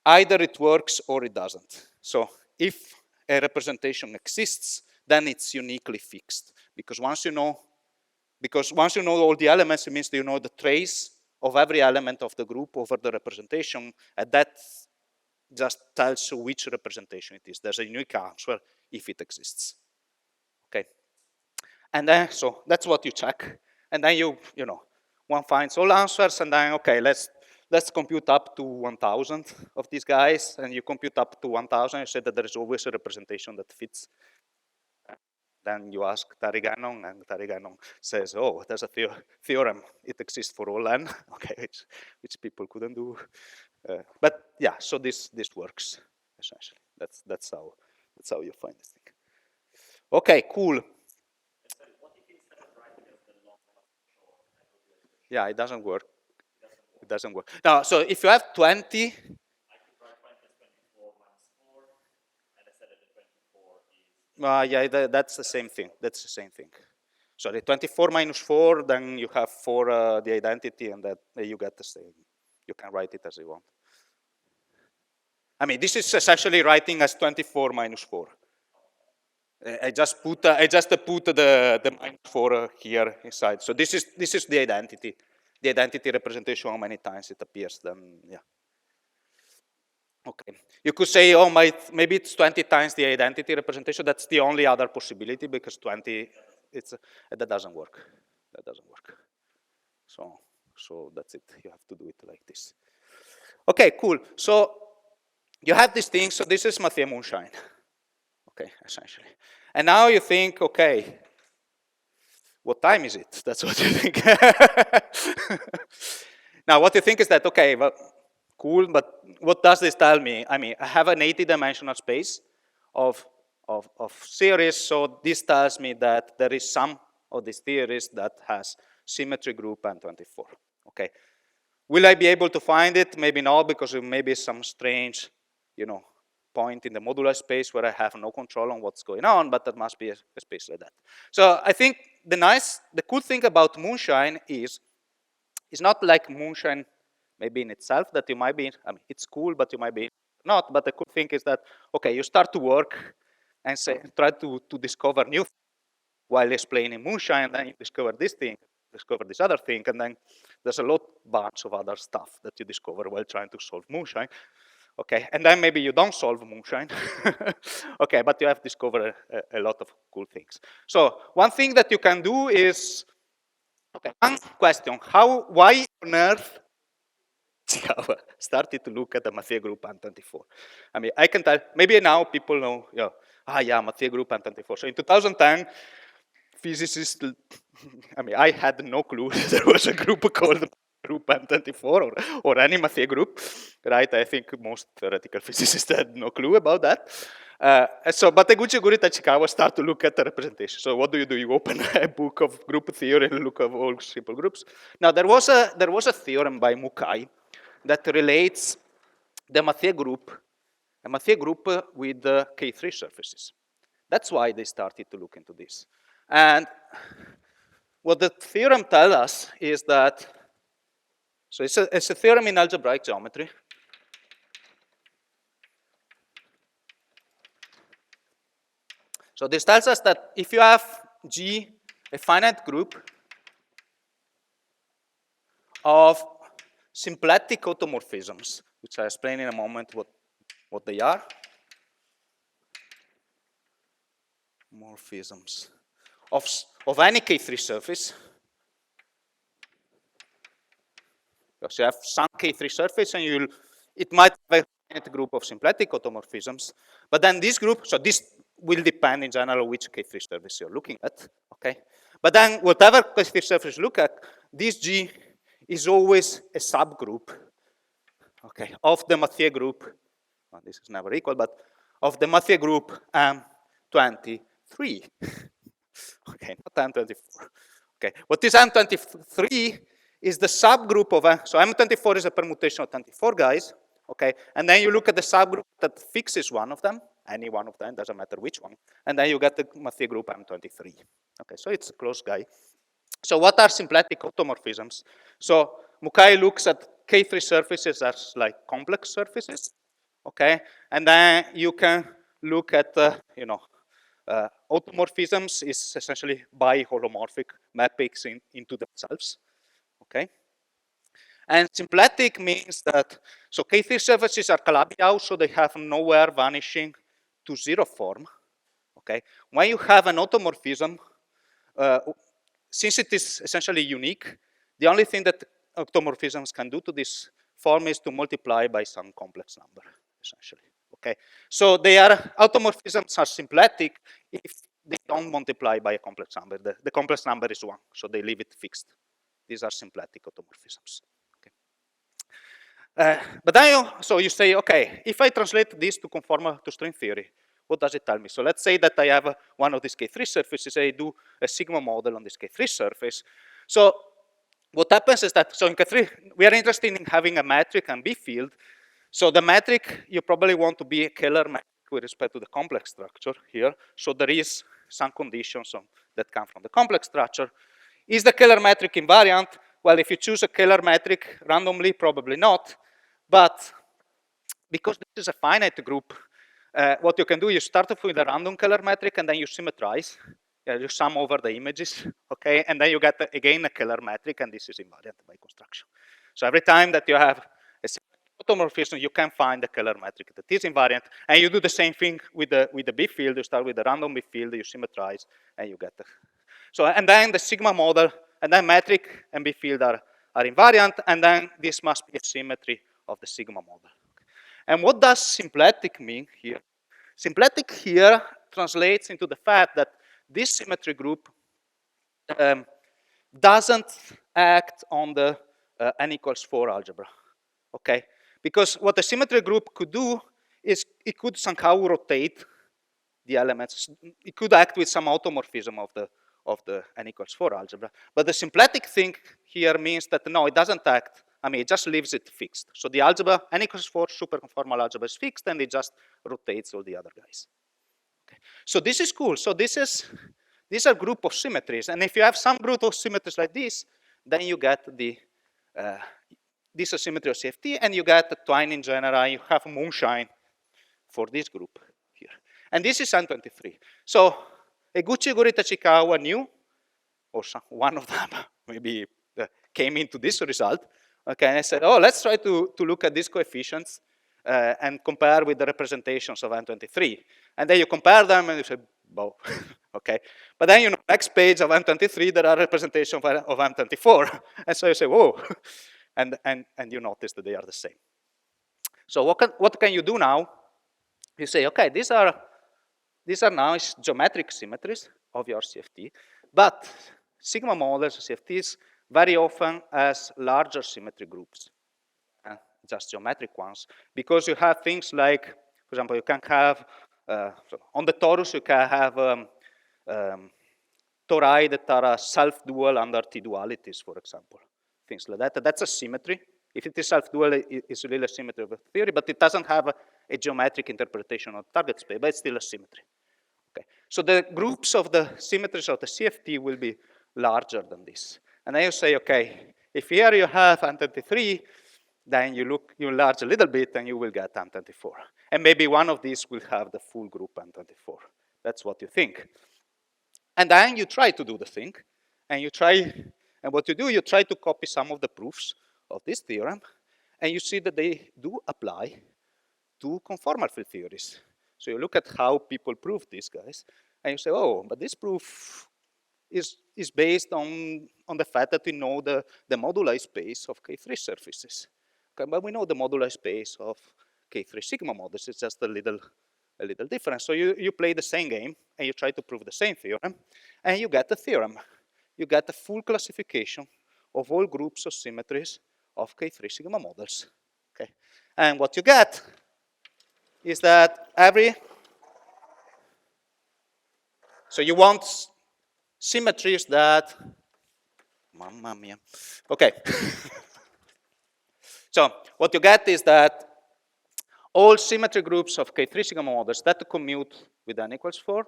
Speaker 1: either it works or it doesn't. So if a representation exists, then it's uniquely fixed. Because once you know all the elements, it means that you know the trace of every element of the group over the representation, and that just tells you which representation it is. There's a unique answer if it exists. Okay, and then so that's what you check, and then you know one finds all answers, and then okay, let's compute up to 1,000 of these guys, and you compute up to 1,000. You say that there is always a representation that fits. Then you ask Tariganon, and Tariganon says, oh, there's a theorem. It exists for all n, okay, which people couldn't do. But yeah, so this works, essentially. That's how you find this thing. Okay, cool. Yeah, it doesn't work. It doesn't work. Now, so if you have 20, yeah, that's the same thing. That's the same thing. So the 24 minus 4, then you have 4 the identity, and that you get the same. You can write it as you want. I mean, this is essentially writing as 24 minus 4. I just put the minus 4 here inside. So this is the identity representation. How many times it appears? Then yeah. Okay. You could say, oh, maybe it's 20 times the identity representation. That's the only other possibility because 20, that doesn't work. That doesn't work. So that's it. You have to do it like this. Okay, cool. So you have this thing. So this is Mathieu Moonshine. Okay, essentially. And now you think, okay, what time is it? That's what you think. Now, what you think is that, okay, well, cool, but what does this tell me? I mean, I have an 80-dimensional space of series, so this tells me that there is some of these theories that has symmetry group N24, okay? Will I be able to find it? Maybe not, because it may be some strange, point in the modular space where I have no control on what's going on, but there must be a space like that. So I think the cool thing about Moonshine is, it's not like Moonshine maybe in itself that you might be, I mean, it's cool, but you might be not, but the cool thing is that, okay, you start to work and try to discover new things while explaining Moonshine, and then you discover this thing, discover this other thing, and then there's a bunch of other stuff that you discover while trying to solve Moonshine. Okay, and then maybe you don't solve Moonshine. Okay, but you have discovered a lot of cool things. So one thing that you can do is, okay, one question, why on earth started to look at the Mathieu group N24? I mean, I can tell, maybe now people know, yeah, Mathieu group N24. So in 2010, physicists, I mean, I had no clue there was a group called group M24 or any Mathieu group, right? I think most theoretical physicists had no clue about that. But Eguchi Guri Tachikawa start to look at the representation. So what do? You open a book of group theory and look at all simple groups. Now there was a theorem by Mukai that relates the Mathieu group with the K3 surfaces. That's why they started to look into this. And what the theorem tells us is that, so it's a theorem in algebraic geometry. So this tells us that if you have G, a finite group of symplectic automorphisms, which I'll explain in a moment what they are. Morphisms of any K3 surface. So you have some K3 surface and it might have a group of symplectic automorphisms, but then this group, so this will depend in general which K3 surface you're looking at, okay? But then whatever K3 surface you look at, this G is always a subgroup, okay, of the Mathieu group. Well, this is never equal, but of the Mathieu group M23. Okay, not M24. Okay, what is M23 is the subgroup of, so M24 is a permutation of 24 guys, okay, and then you look at the subgroup that fixes one of them, any one of them, doesn't matter which one, and then you get the Mathieu group M23. Okay, so it's a close guy. So what are symplectic automorphisms? So Mukai looks at K3 surfaces as like complex surfaces, okay, and then you can look at, automorphisms is essentially bi-holomorphic mappings into themselves, okay? And symplectic means that, so K3 surfaces are Calabi-Yau, so they have nowhere vanishing to zero form, okay? When you have an automorphism, since it is essentially unique, the only thing that automorphisms can do to this form is to multiply by some complex number, essentially. Okay, so automorphisms are symplectic if they don't multiply by a complex number. The complex number is 1, so they leave it fixed. These are symplectic automorphisms. Okay. But then you say, okay, if I translate this to conformal to string theory, what does it tell me? So let's say that I have one of these K3 surfaces. I do a sigma model on this K3 surface. So what happens is that, so in K3, we are interested in having a metric and B field. So the metric, you probably want to be a Keller metric with respect to the complex structure here. So there is some conditions that come from the complex structure. Is the Keller metric invariant? Well, if you choose a Keller metric randomly, probably not. But because this is a finite group, what you can do, you start off with a random Keller metric and then you symmetrize. You sum over the images, okay? And then you get, again, a Keller metric, and this is invariant by construction. So every time that you have a automorphism, you can find the Keller metric that is invariant, and you do the same thing with the B field. You start with the random B field, you symmetrize, and you get the. So, and then the sigma model, and then metric and B field are invariant, and then this must be a symmetry of the sigma model. And what does symplectic mean here? Symplectic here translates into the fact that this symmetry group doesn't act on the n equals 4 algebra, okay? Because what the symmetry group could do is it could somehow rotate the elements. It could act with some automorphism of the n equals 4 algebra. But the symplectic thing here means that no, it doesn't act. I mean, it just leaves it fixed. So the algebra, n equals 4 superconformal algebra is fixed, and it just rotates all the other guys. Okay. So this is cool. So these are group of symmetries. And if you have some group of symmetries like this, then you get this symmetry of CFT, and you get the twine in general. You have Moonshine for this group here. And this is M23. So Eguchi, Guri, Tachikawa knew, or one of them maybe came into this result. Okay, and I said, oh, let's try to look at these coefficients and compare with the representations of M23. And then you compare them and you say, wow, okay. But then, next page of M23, there are representations of M24. And so you say, whoa, and you notice that they are the same. So what can you do now? You say, okay, these are now geometric symmetries of your CFT. But sigma models, CFTs, very often has larger symmetry groups, just geometric ones, because you have things like, for example, you can have, so on the torus, you can have tori that are self-dual under T-dualities, for example, things like that. That's a symmetry. If it is self-dual, it's really a symmetry of a theory, but it doesn't have a geometric interpretation of target space, but it's still a symmetry. Okay. So the groups of the symmetries of the CFT will be larger than this. And then you say, okay, if here you have M23, then you enlarge a little bit and you will get M24. And maybe one of these will have the full group M24. That's what you think. And then you try to do the thing, and what you do, you try to copy some of the proofs of this theorem, and you see that they do apply to conformal field theories. So you look at how people prove these guys, and you say, oh, but this proof is based on the fact that we know the moduli space of K3 surfaces. Okay, but we know the moduli space of K3 sigma models. It's just a little different. So you play the same game, and you try to prove the same theorem, and you get the theorem. You get a full classification of all groups of symmetries of K3 sigma models. Okay, and what you get is that so you want symmetries that, mamma mia, okay. So what you get is that all symmetry groups of K3 sigma models that commute with n equals 4,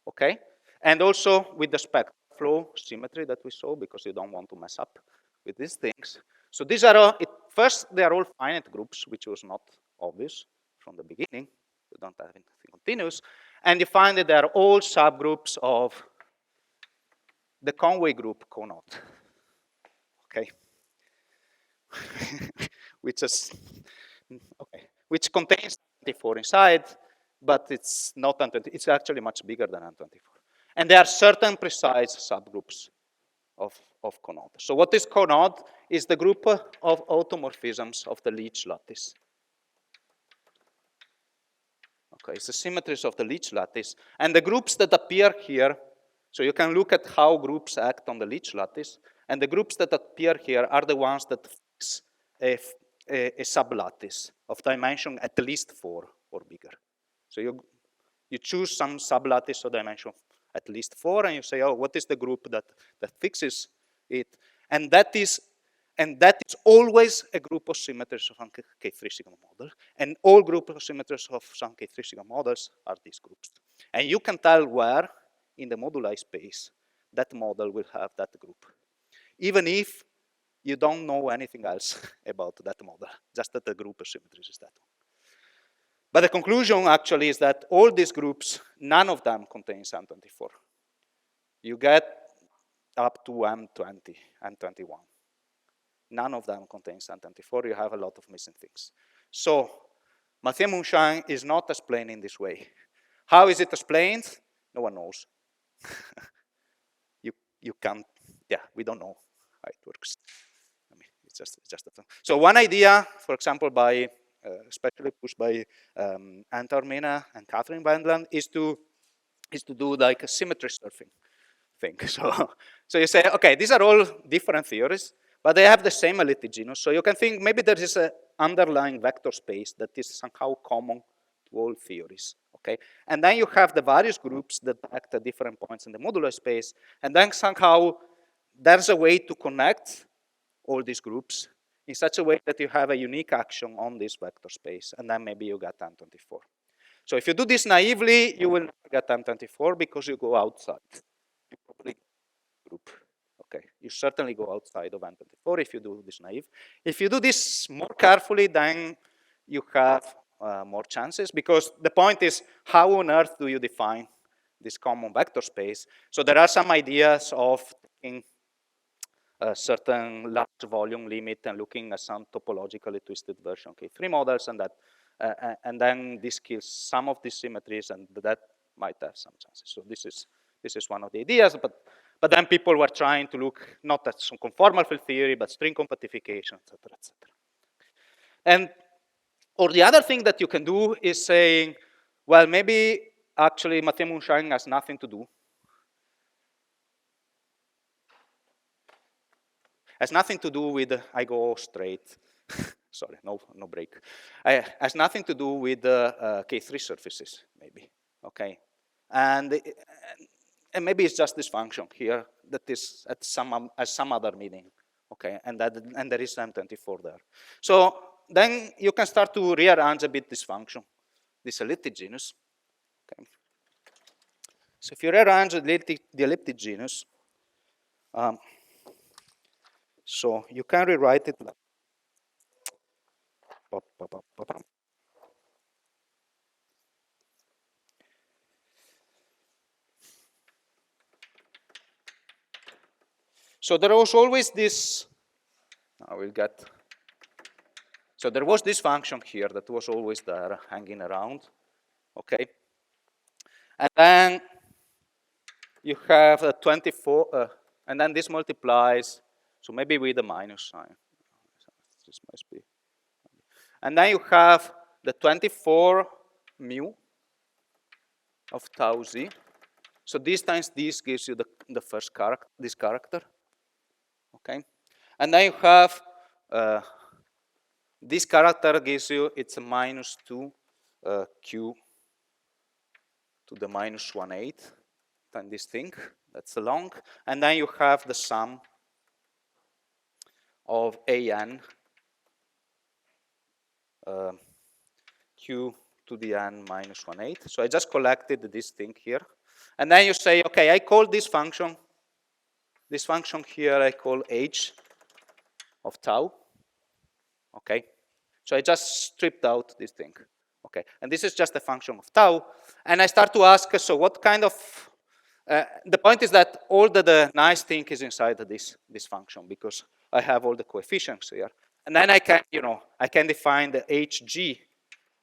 Speaker 1: okay? And also with the spectral flow symmetry that we saw, because you don't want to mess up with these things. So these are first, they are all finite groups, which was not obvious from the beginning. You don't have anything continuous. And you find that they are all subgroups of the Conway group Co-naught, okay? Which contains 24 inside, but it's not N20, it's actually much bigger than N24. And there are certain precise subgroups of Co-naught. So what is Co-naught? Is the group of automorphisms of the Leech lattice. Okay, it's the symmetries of the Leech lattice. And the groups that appear here, so you can look at how groups act on the Leech lattice, and the groups that appear here are the ones that fix a sublattice of dimension at least 4 or bigger. So you choose some sublattice of dimension at least 4, and you say, oh, what is the group that fixes it? And that is always a group of symmetries of some K3 sigma model, and all groups of symmetries of some K3 sigma models are these groups. And you can tell where in the moduli space that model will have that group, even if you don't know anything else about that model, just that the group of symmetries is that one. But the conclusion actually is that all these groups, none of them contains M24. You get up to M20, M21. None of them contains M24. You have a lot of missing things. So Mathieu Moonshine is not explained in this way. How is it explained? No one knows. you can't, yeah, we don't know how it works. I mean, it's just a thing. So one idea, for example, by especially pushed by Antar Mena and Catherine Wendland, is to do like a symmetry surfing thing. So you say, okay, these are all different theories, but they have the same elliptic genus. So you can think maybe there is an underlying vector space that is somehow common to all theories. Okay, and then you have the various groups that act at different points in the modular space, and then somehow there's a way to connect all these groups in such a way that you have a unique action on this vector space, and then maybe you get M24. So if you do this naively, you will never get M24 because you go outside. You probably group. Okay, you certainly go outside of M24 if you do this naive. If you do this more carefully, then you have more chances, because the point is, how on earth do you define this common vector space? So there are some ideas of taking a certain large volume limit and looking at some topologically twisted version K3 models, and that, and then this kills some of these symmetries, and that might have some chances. So this is one of the ideas, but then people were trying to look not at some conformal field theory, but string compactification, etc., etc. And or the other thing that you can do is saying, well, maybe actually Mathieu Moonshine has nothing to do Has nothing to do with, I go straight, sorry, no break. Has nothing to do with K3 surfaces, maybe, okay? And maybe it's just this function here that is at some other meaning, okay? And there is M24 there. So then you can start to rearrange a bit this function, this elliptic genus, okay? So if you rearrange the elliptic genus, so you can rewrite it. So there was always this, I will get, so there was this function here that was always there hanging around, okay? And then you have a 24, and then this multiplies, so maybe with a minus sign. This must be. And then you have the 24 mu of tau z. So this times this gives you the first character, this character, okay? And then you have this character gives you, it's a minus 2 q to the minus 1/8, then this thing, that's a long. And then you have the sum of an q to the n minus 1/8. So I just collected this thing here. And then you say, okay, I call this function here, I call h of tau, okay? So I just stripped out this thing, okay? And this is just a function of tau. And I start to ask, so what kind of, the point is that all the nice thing is inside of this function because I have all the coefficients here. And then I can, I can define the hg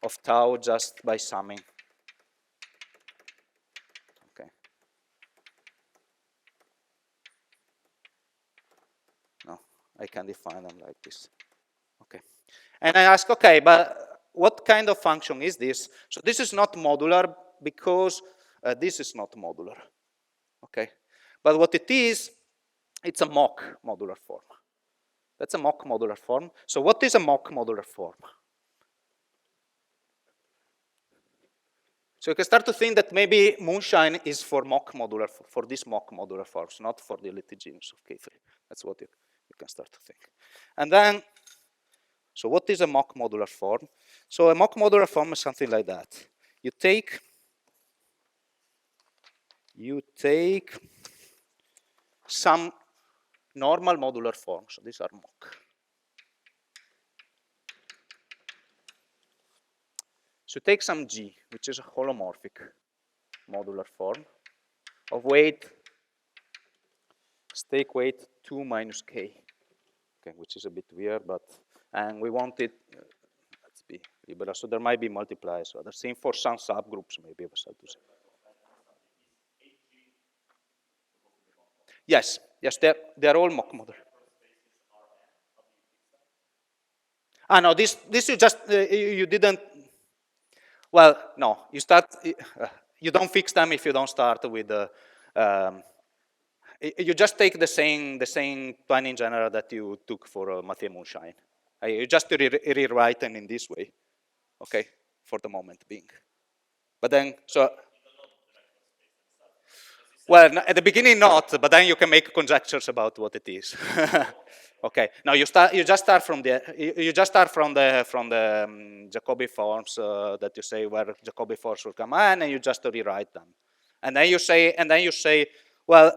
Speaker 1: of tau just by summing. Okay. No, I can define them like this. Okay. And I ask, okay, but what kind of function is this? So this is not modular because this is not modular. Okay. But what it is, it's a mock modular form. That's a mock modular form. So what is a mock modular form? So you can start to think that maybe Moonshine is for mock modular, for these mock modular forms, not for the elliptic genus of K3. That's what you can start to think. And then, so what is a mock modular form? So a mock modular form is something like that. You take some normal modular forms. So these are mock. So take some G, which is a holomorphic modular form of weight, stake weight 2 minus k, okay, which is a bit weird, but, and we want it, let's be liberal, so there might be multipliers, so other thing for some subgroups, maybe we have to say. Yes, they're all mock modular. Ah, no, this you just, you didn't, well, no, you start, you don't fix them if you don't start with the, you just take the same plan in general that you took for Mathieu Moonshine. You just rewrite them in this way, okay, for the moment being. But then, so, well, at the beginning not, but then you can make conjectures about what it is. Okay. Now you just start from the Jacobi forms that you say where Jacobi forms will come in, and you just rewrite them, and then you say, well.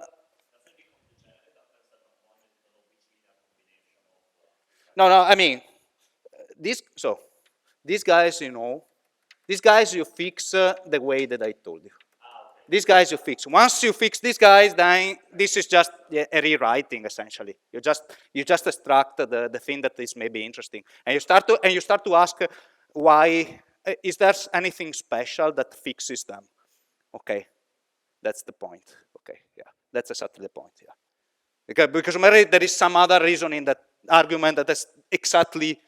Speaker 1: No, I mean, these guys, these guys you fix the way that I told you. These guys you fix. Once you fix these guys, then this is just a rewriting essentially. You just extract the thing that is maybe interesting, and you start to ask why is there anything special that fixes them? Okay, that's the point. Okay, yeah, that's exactly the point. Yeah, because maybe there is some other reason in that argument that is exactly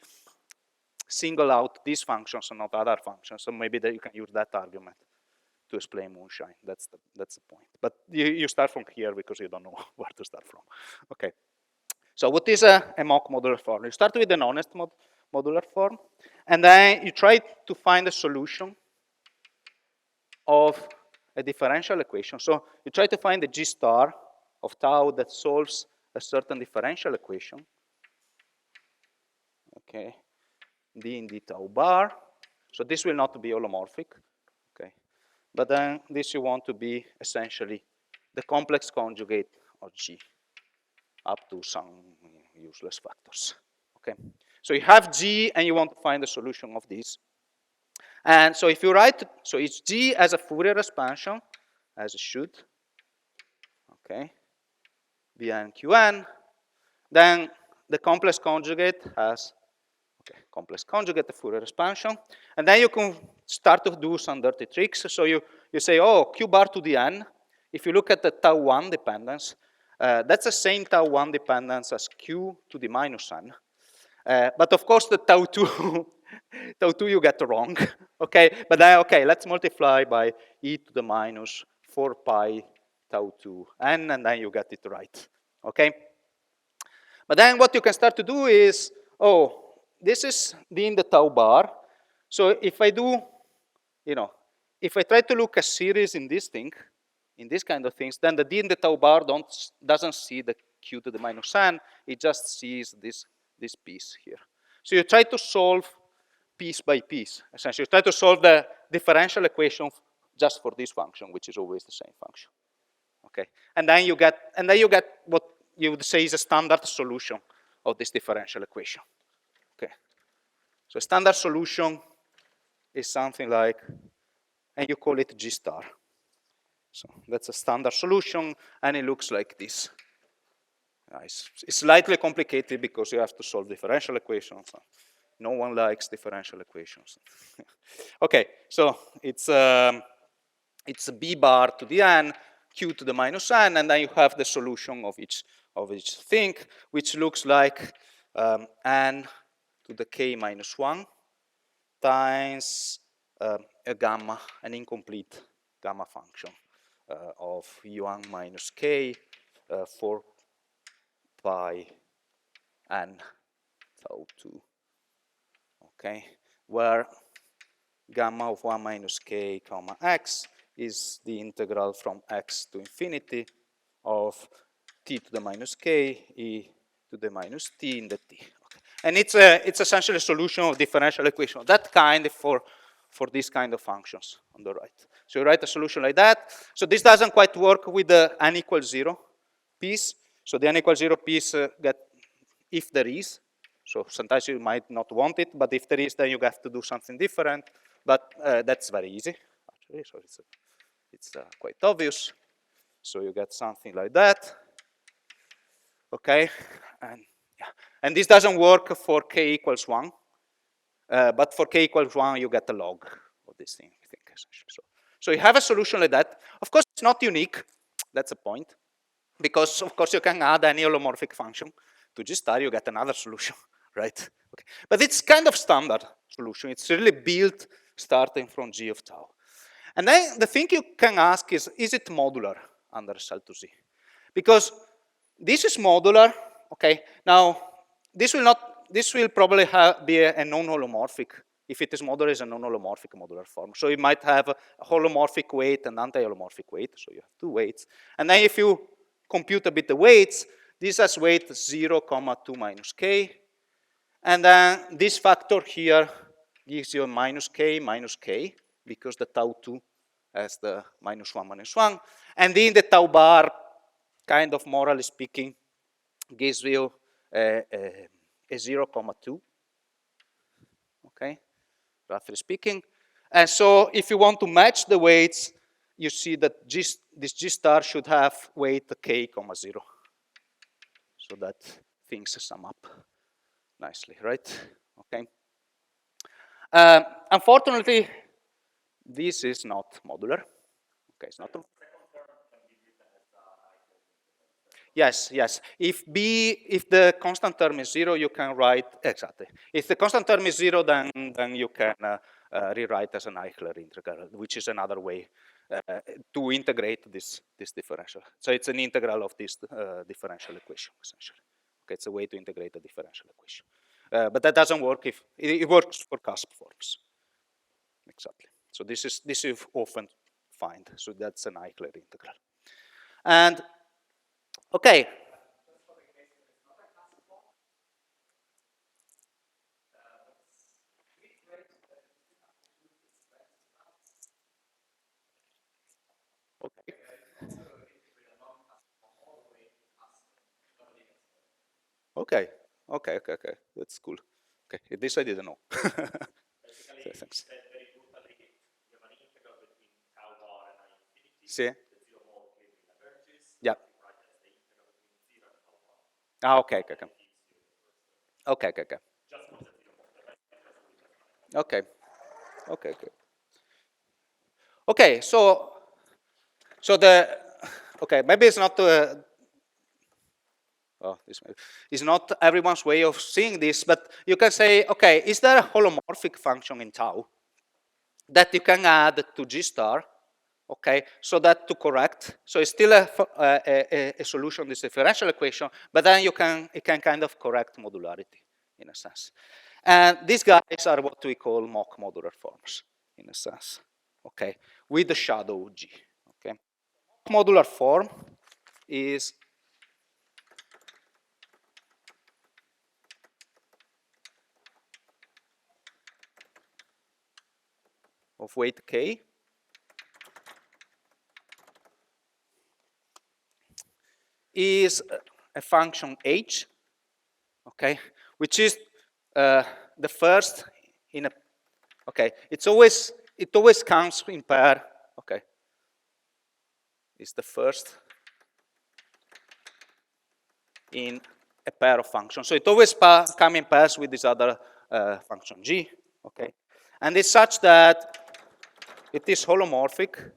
Speaker 1: single out these functions and not other functions. So maybe that you can use that argument to explain Moonshine. That's the point. But you start from here because you don't know where to start from. Okay. So what is a mock modular form? You start with an honest modular form, and then you try to find a solution of a differential equation. So you try to find the G star of tau that solves a certain differential equation. Okay, d in d tau bar. So this will not be holomorphic. Okay, but then this you want to be essentially the complex conjugate of G up to some useless factors. Okay, so you have G and you want to find the solution of this. And so if you write, so it's G as a Fourier expansion, as it should. Okay, Bn Qn. Then the complex conjugate has complex conjugate, the Fourier expansion. And then you can start to do some dirty tricks. So you say, oh, Q bar to the n. If you look at the tau 1 dependence, that's the same tau 1 dependence as Q to the minus n. But of course, the tau 2, tau 2 you get wrong. Okay, but then, okay, let's multiply by e to the minus 4 pi tau 2 n, and then you get it right. Okay? But then what you can start to do is, oh, this is d in the tau bar. So if I do, if I try to look a series in this thing, in this kind of things, then the d in the tau bar doesn't see the q to the minus n, it just sees this piece here. So you try to solve piece by piece. Essentially, you try to solve the differential equation just for this function, which is always the same function. Okay, and then you get what you would say is a standard solution of this differential equation. Okay, so a standard solution is something like, and you call it G star. So that's a standard solution, and it looks like this. It's slightly complicated because you have to solve differential equations. No one likes differential equations. Okay, so it's a b bar to the n, q to the minus n, and then you have the solution of each thing, which looks like n to the k minus 1 times a gamma, an incomplete gamma function of u1 minus k 4 pi n tau 2. Okay, where gamma of 1 minus k comma x is the integral from x to infinity of t to the minus k e to the minus t in the t. Okay. And it's essentially a solution of differential equation, that kind for these kind of functions on the right. So you write a solution like that. So this doesn't quite work with the n equals 0 piece. So the n equals 0 piece get if there is. So sometimes you might not want it, but if there is, then you have to do something different. But that's very easy, actually. So it's quite obvious. So you get something like that. Okay, and yeah, and this doesn't work for k equals 1. But for k equals 1, you get a log of this thing, I think. So you have a solution like that. Of course, it's not unique. That's the point. Because, of course, you can add any holomorphic function to G star, you get another solution, right? Okay. But it's kind of standard solution. It's really built starting from G of tau. And then the thing you can ask is it modular under SL2Z? Because this is modular, okay? Now, this will probably be a non-holomorphic. If it is modular, it's a non-holomorphic modular form. So you might have a holomorphic weight and anti-holomorphic weight. So you have two weights. And then if you compute a bit the weights, this has weight 0, 2 minus k. And then this factor here gives you a minus k, because the tau 2 has the minus 1. And then the tau bar, kind of morally speaking, gives you a 0, 2. Okay, roughly speaking. And so if you want to match the weights, you see that this G star should have weight k, 0. So that things sum up nicely, right? Okay. Unfortunately, this is not modular. Okay, it's not. Yes. If the constant term is 0, you can write exactly. If the constant term is 0, then you can rewrite as an Eichler integral, which is another way to integrate this differential. So it's an integral of this differential equation, essentially. Okay, it's a way to integrate a differential equation. But that doesn't work if it works for cusp forms. Exactly. So this is often find. So that's an Eichler integral. And okay. Okay. Okay. Okay. Okay. Okay. That's cool. Okay. This I didn't know. So, thanks. See? Yeah. Ah, okay, okay, okay. Okay, okay, okay. Okay. Okay, okay. Okay, so the okay, maybe it's not this is not everyone's way of seeing this, but you can say, okay, is there a holomorphic function in tau that you can add to G star? Okay, so that to correct, so it's still a solution, this differential equation, but then it can kind of correct modularity in a sense. And these guys are what we call mock modular forms in a sense. Okay, with the shadow G. Okay, modular form is of weight k is a function h, okay, which is the first in a, okay, it always comes in pair, okay, it's the first in a pair of functions. So it always comes in pairs with this other function g, okay, and it's such that it is holomorphic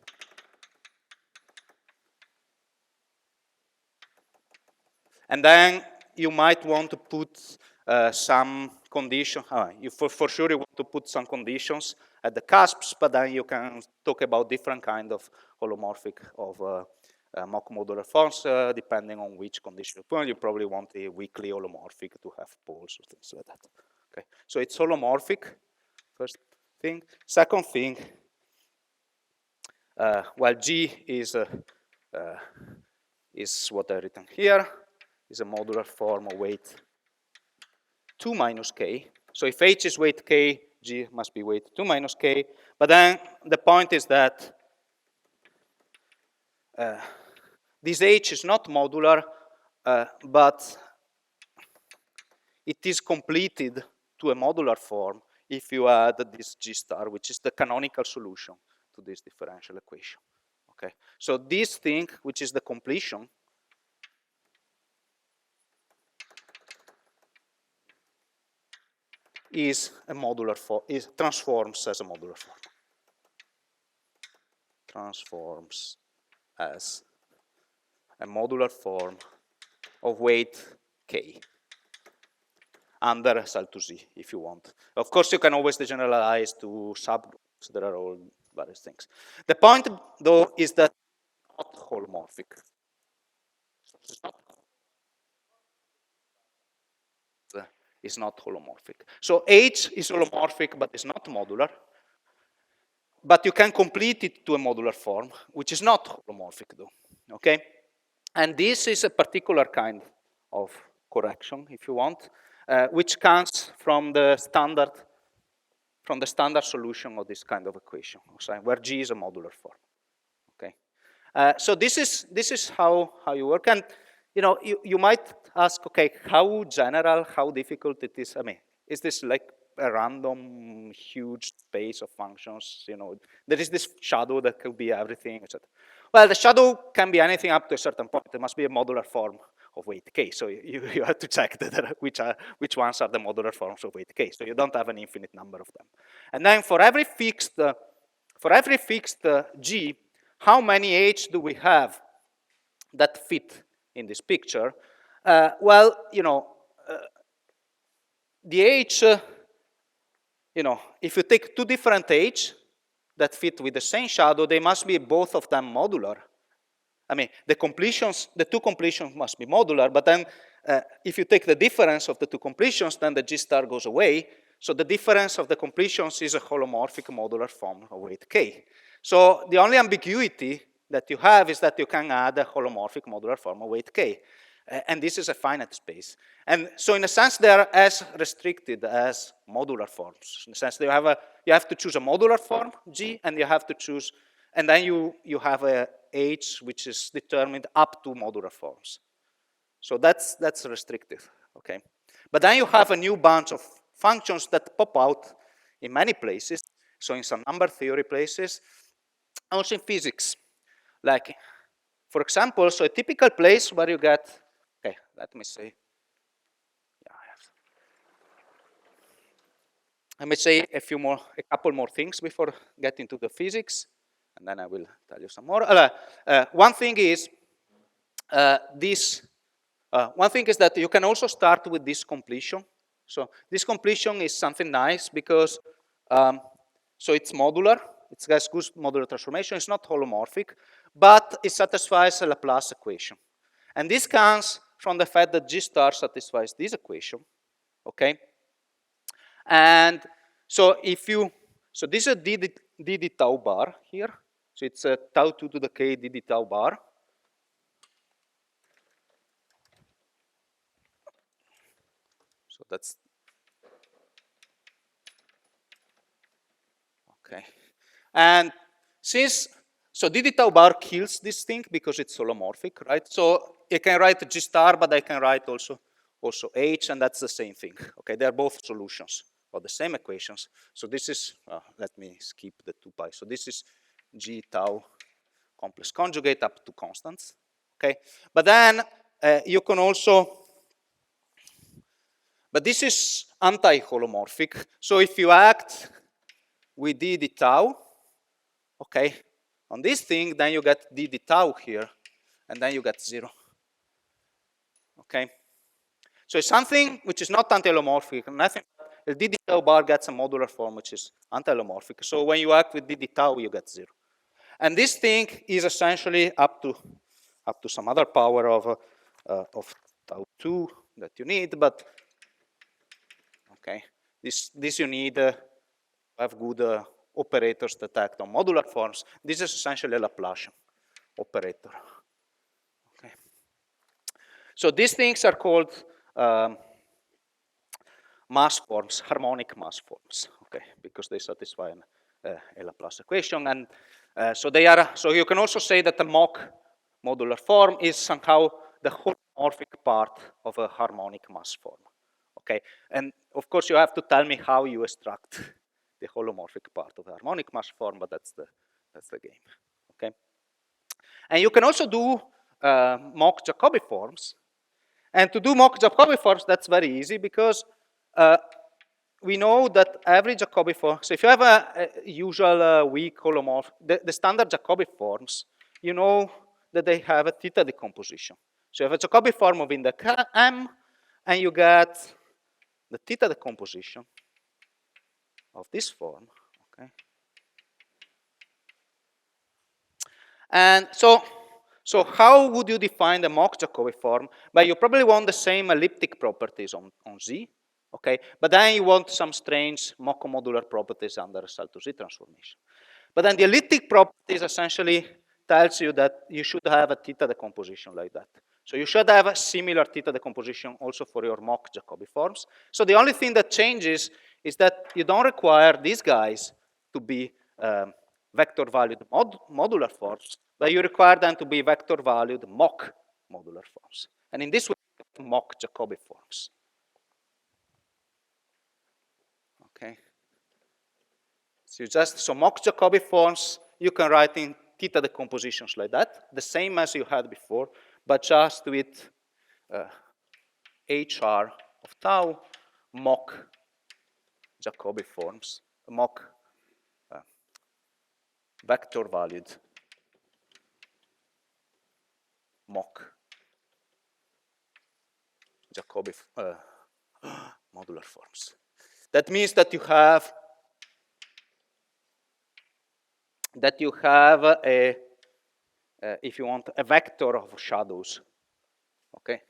Speaker 1: and then you might want to put some condition. You for sure you want to put some conditions at the cusps, but then you can talk about different kind of holomorphic of mock modular forms depending on which condition you put. You probably want a weakly holomorphic to have poles or things like that. Okay, so it's holomorphic. First thing. Second thing. Well, G is what I've written here. Is a modular form of weight 2 minus k. So if h is weight k, g must be weight 2 minus k. But then the point is that this h is not modular, but it is completed to a modular form if you add this g star, which is the canonical solution to this differential equation. Okay, so this thing, which is the completion, is a modular form, transforms as a modular form. Transforms as a modular form of weight k under SL2Z if you want. Of course, you can always generalize to subgroups. There are all various things. The point, though, is that it's not holomorphic. It's not holomorphic. So H is holomorphic, but it's not modular. But you can complete it to a modular form, which is not holomorphic, though. Okay? And this is a particular kind of correction, if you want, which comes from the standard solution of this kind of equation, where G is a modular form. Okay, so this is how you work, and you might ask, okay, how general, how difficult it is. I mean, is this like a random huge space of functions? There is this shadow that could be everything, etc. Well, the shadow can be anything up to a certain point. There must be a modular form of weight k. So you have to check that which ones are the modular forms of weight k. So you don't have an infinite number of them. And then for every fixed g, how many h do we have that fit in this picture? Well, the h, if you take two different h that fit with the same shadow, they must be both of them modular. I mean, the two completions must be modular, but then if you take the difference of the two completions, then the G star goes away. So the difference of the completions is a holomorphic modular form of weight K. So the only ambiguity that you have is that you can add a holomorphic modular form of weight K. And this is a finite space. And so in a sense, they are as restricted as modular forms. In the sense that you have to choose a modular form, G, and you have to choose, and then you have a H, which is determined up to modular forms. So that's restricted, okay? But then you have a new bunch of functions that pop out in many places. So in some number theory places, also in physics. Like, for example, so a typical place where you get, okay, let me say, let me say a couple more things before getting to the physics, and then I will tell you some more. One thing is one thing is that you can also start with this completion. So this completion is something nice because so it's modular. It has good modular transformation. It's not holomorphic, but it satisfies a Laplace equation. And this comes from the fact that G star satisfies this equation, okay? And so so this is a dd tau bar here. So it's a tau 2 to the k dd tau bar. So that's, okay. And so dd tau bar kills this thing because it's holomorphic, right? So you can write G star, but I can write also H, and that's the same thing, okay? They're both solutions of the same equations. So this is, let me skip the 2 pi. So this is G tau complex conjugate up to constants, okay? But then you can also, but this is anti-holomorphic. So if you act with dd tau, okay, on this thing, then you get dd tau here, and then you get 0, okay? So it's something which is not anti-holomorphic, nothing. The dd tau bar gets a modular form which is anti-holomorphic. So when you act with dd tau, you get 0. And this thing is essentially up to some other power of tau 2 that you need, but okay, this you need have good operators that act on modular forms. This is essentially a Laplacian operator. Okay. So these things are called mass forms, harmonic mass forms, okay, because they satisfy a Laplace equation. And so they are, so you can also say that the Mach modular form is somehow the holomorphic part of a harmonic mass form, okay? And of course you have to tell me how you extract the holomorphic part of the harmonic mass form, but that's the game, okay? And you can also do Mach Jacobi forms. And to do Mach Jacobi forms, that's very easy because we know that every Jacobi form, so if you have a usual weak holomorph, the standard Jacobi forms, you know that they have a theta decomposition. So you have a Jacobi form of index M, and you get the theta decomposition of this form, okay? And so how would you define the Mach Jacobi form? Well, you probably want the same elliptic properties on Z, okay? But then you want some strange modular properties under a cell to Z transformation. But then the elliptic properties essentially tells you that you should have a theta decomposition like that. So you should have a similar theta decomposition also for your Mach Jacobi forms. So the only thing that changes is that you don't require these guys to be vector valued modular forms, but you require them to be vector valued Mach modular forms. And in this way, Mach Jacobi forms. Okay. So Mach Jacobi forms, you can write in theta decompositions like that, the same as you had before, but just with HR of tau, Mach Jacobi forms, Mach vector valued Mach Jacobi modular forms. That means that you have a if you want, a vector of shadows, okay?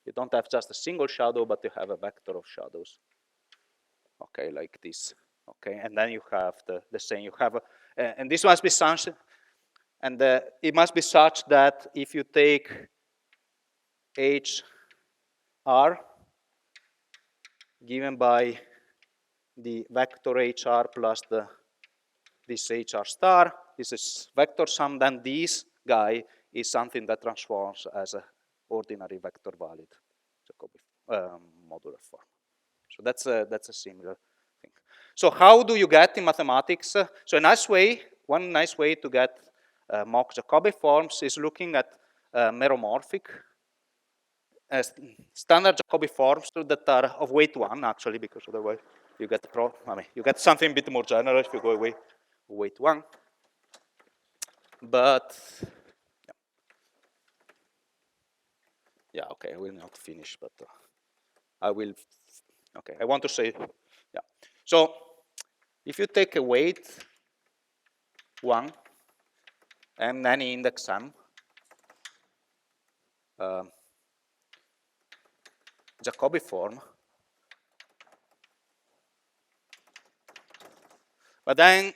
Speaker 1: You don't have just a single shadow, but you have a vector of shadows. Okay, like this. Okay, and then you have the same. You have, and this must be such, and it must be such that if you take HR given by the vector HR plus this HR star, this is vector sum, then this guy is something that transforms as an ordinary vector valid Jacobi modular form. So that's a similar thing. So how do you get in mathematics? So a nice way, one nice way to get mock Jacobi forms is looking at meromorphic standard Jacobi forms that are of weight 1 actually, because otherwise you get you get something a bit more general if you go away weight 1. But yeah, okay, I will not finish, but I will. Okay, I want to say, yeah. So if you take a weight 1 and any index m, Jacobi form, but then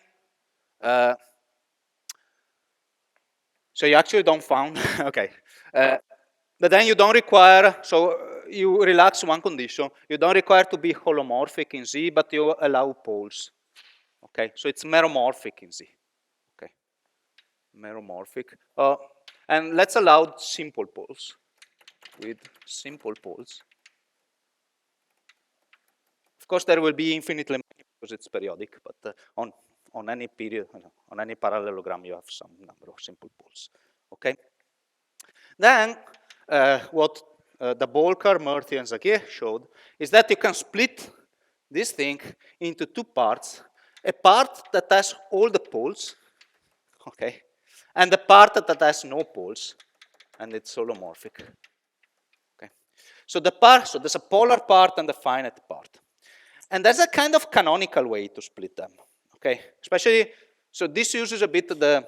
Speaker 1: so you actually don't found okay, but then you don't require, so you relax one condition, you don't require to be holomorphic in Z, but you allow poles. Okay, so it's meromorphic in Z. Okay, meromorphic, and let's allow simple poles. With simple poles, of course there will be infinitely many because it's periodic, but on any period, on any parallelogram, you have some number of simple poles. Okay. Then what the Bolkar, Murthy, and Zagier showed is that you can split this thing into two parts: a part that has all the poles, okay, and the part that has no poles, and it's holomorphic. Okay. So there's a polar part and a finite part. And that's a kind of canonical way to split them, okay? Especially, so this uses a bit the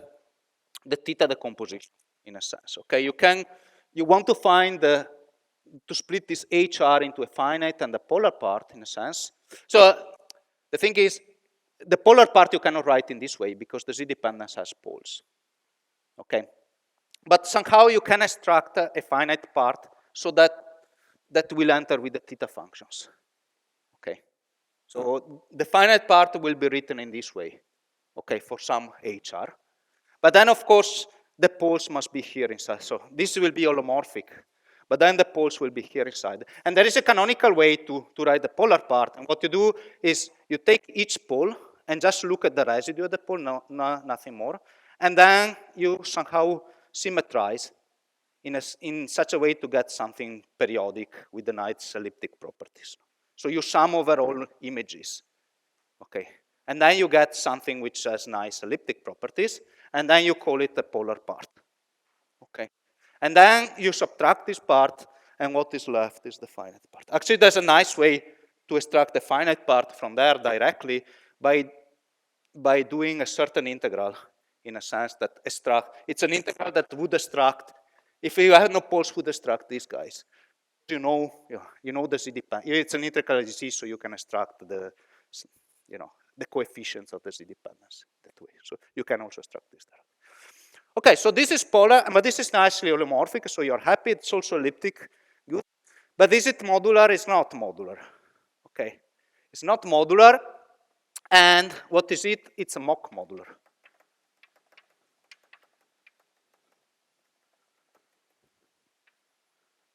Speaker 1: theta decomposition in a sense, okay? You want to find to split this HR into a finite and a polar part in a sense. So the thing is, the polar part you cannot write in this way because the Z dependence has poles, okay? But somehow you can extract a finite part so that will enter with the theta functions, okay? So the finite part will be written in this way, okay, for some HR. But then, of course, the poles must be here inside. So this will be holomorphic, but then the poles will be here inside. And there is a canonical way to write the polar part. And what you do is you take each pole and just look at the residue of the pole, nothing more. And then you somehow symmetrize in such a way to get something periodic with the nice elliptic properties. So you sum over all images, okay? And then you get something which has nice elliptic properties, and then you call it the polar part, okay? And then you subtract this part, and what is left is the finite part. Actually, there's a nice way to extract the finite part from there directly by doing a certain integral, in a sense that it's an integral that would extract, if you had no poles, would extract these guys. You know the Z dependence. It's an integral Z, so you can extract the coefficients of the Z dependence that way. So you can also extract this there. Okay, so this is polar, but this is nicely holomorphic, so you're happy. It's also elliptic, good. But is it modular? It's not modular. Okay, it's not modular. And what is it? It's a mock modular.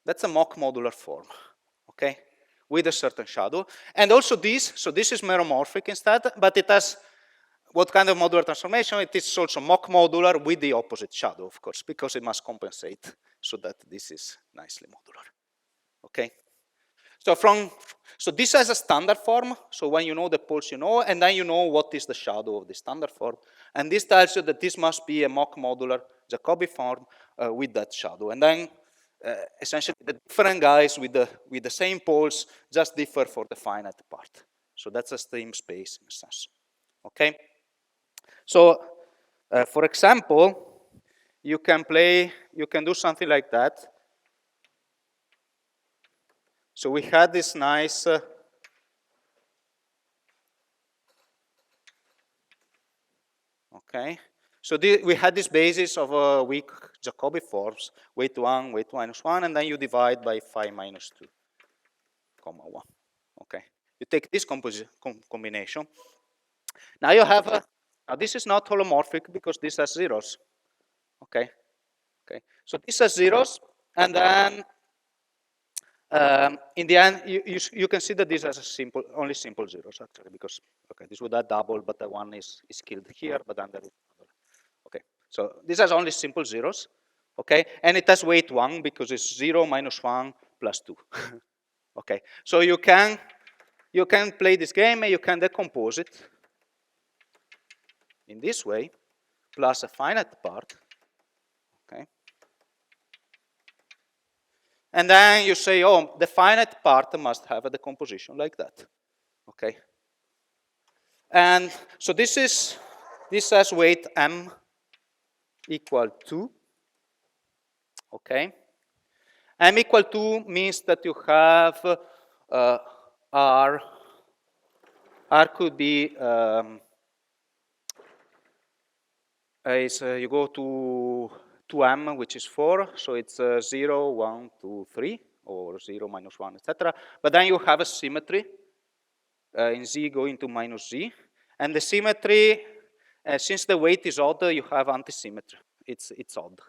Speaker 1: That's a mock modular form, okay, with a certain shadow. And also this, so this is meromorphic instead, but it has what kind of modular transformation? It is also mock modular with the opposite shadow, of course, because it must compensate so that this is nicely modular, okay? So this has a standard form, so when you know the poles you know, and then you know what is the shadow of the standard form. And this tells you that this must be a mock modular Jacobi form with that shadow. And then essentially the different guys with the same poles just differ for the finite part. So that's a stream space in a sense, okay? So for example, you can do something like that. So we had this nice okay. So we had this basis of weak Jacobi forms, weight 1, weight minus 1, and then you divide by phi minus 2, comma 1. Okay. You take this combination. Now you have now this is not holomorphic because this has zeros. Okay. Okay. So this has zeros, and then in the end, you can see that this has a only simple zeros actually, because okay, this would have double, but the one is killed here, but then there is another. Okay, so this has only simple zeros, okay, and it has weight 1 because it's 0 minus 1 plus 2. Okay, so you can play this game and you can decompose it in this way, plus a finite part, okay. And then you say, oh, the finite part must have a decomposition like that, okay. And so this has weight m equal 2, okay. M equal 2 means that you have R could be you go to M, which is 4, so it's 0, 1, 2, 3, or 0, minus 1, etc. But then you have a symmetry in Z going to minus Z, and the symmetry, since the weight is odd, you have antisymmetry. It's odd,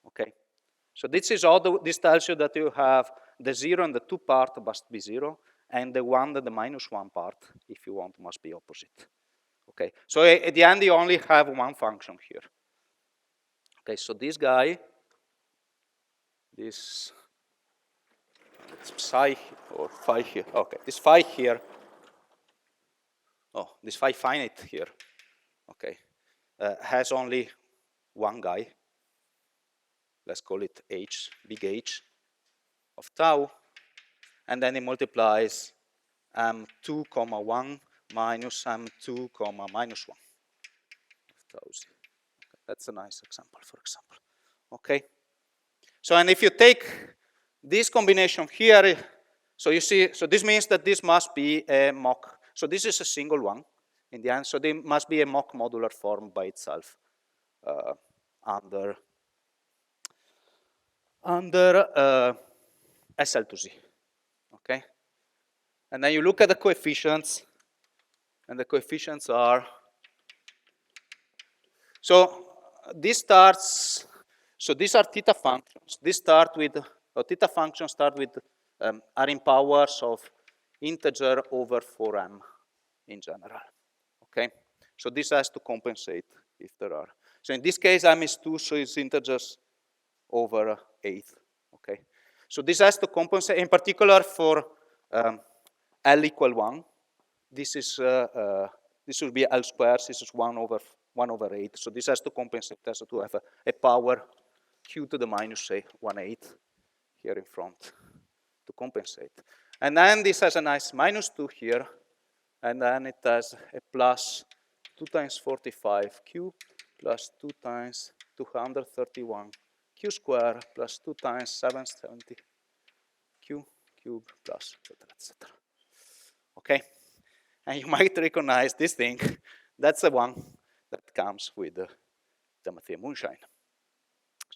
Speaker 1: okay. So this is odd. This tells you that you have the 0 and the 2 part must be 0, and the 1 and the minus 1 part, if you want, must be opposite. Okay, so at the end you only have one function here. Okay, so this guy, this it's psi or phi here. Okay, this phi here. Oh, this phi finite here. Okay, has only one guy. Let's call it H, big H of tau, and then it multiplies m2, 1 minus m2, minus 1 of tau. Okay, that's a nice example, for example. Okay. So, and if you take this combination here, so you see, so this means that this must be a mock. So this is a single one in the end. So there must be a mock modular form by itself under SL2Z. Okay. And then you look at the coefficients, and the coefficients are, so this starts, so these are theta functions. This start with, theta functions start with, are in powers of integer over 4m in general, okay? So this has to compensate if there are. So in this case, m is 2, so it's integers over 8, okay? So this has to compensate, in particular for L equal 1. This is, this will be L squares, this is 1 over 8. So this has to compensate, has to have a power q to the minus, say, 1/8 here in front to compensate. And then this has a nice minus 2 here, and then it has a plus 2 times 45q plus 2 times 231 q square plus 2 times 770 q cubed plus etc. etc. Okay, and you might recognize this thing. That's the one that comes with the geometry Moonshine.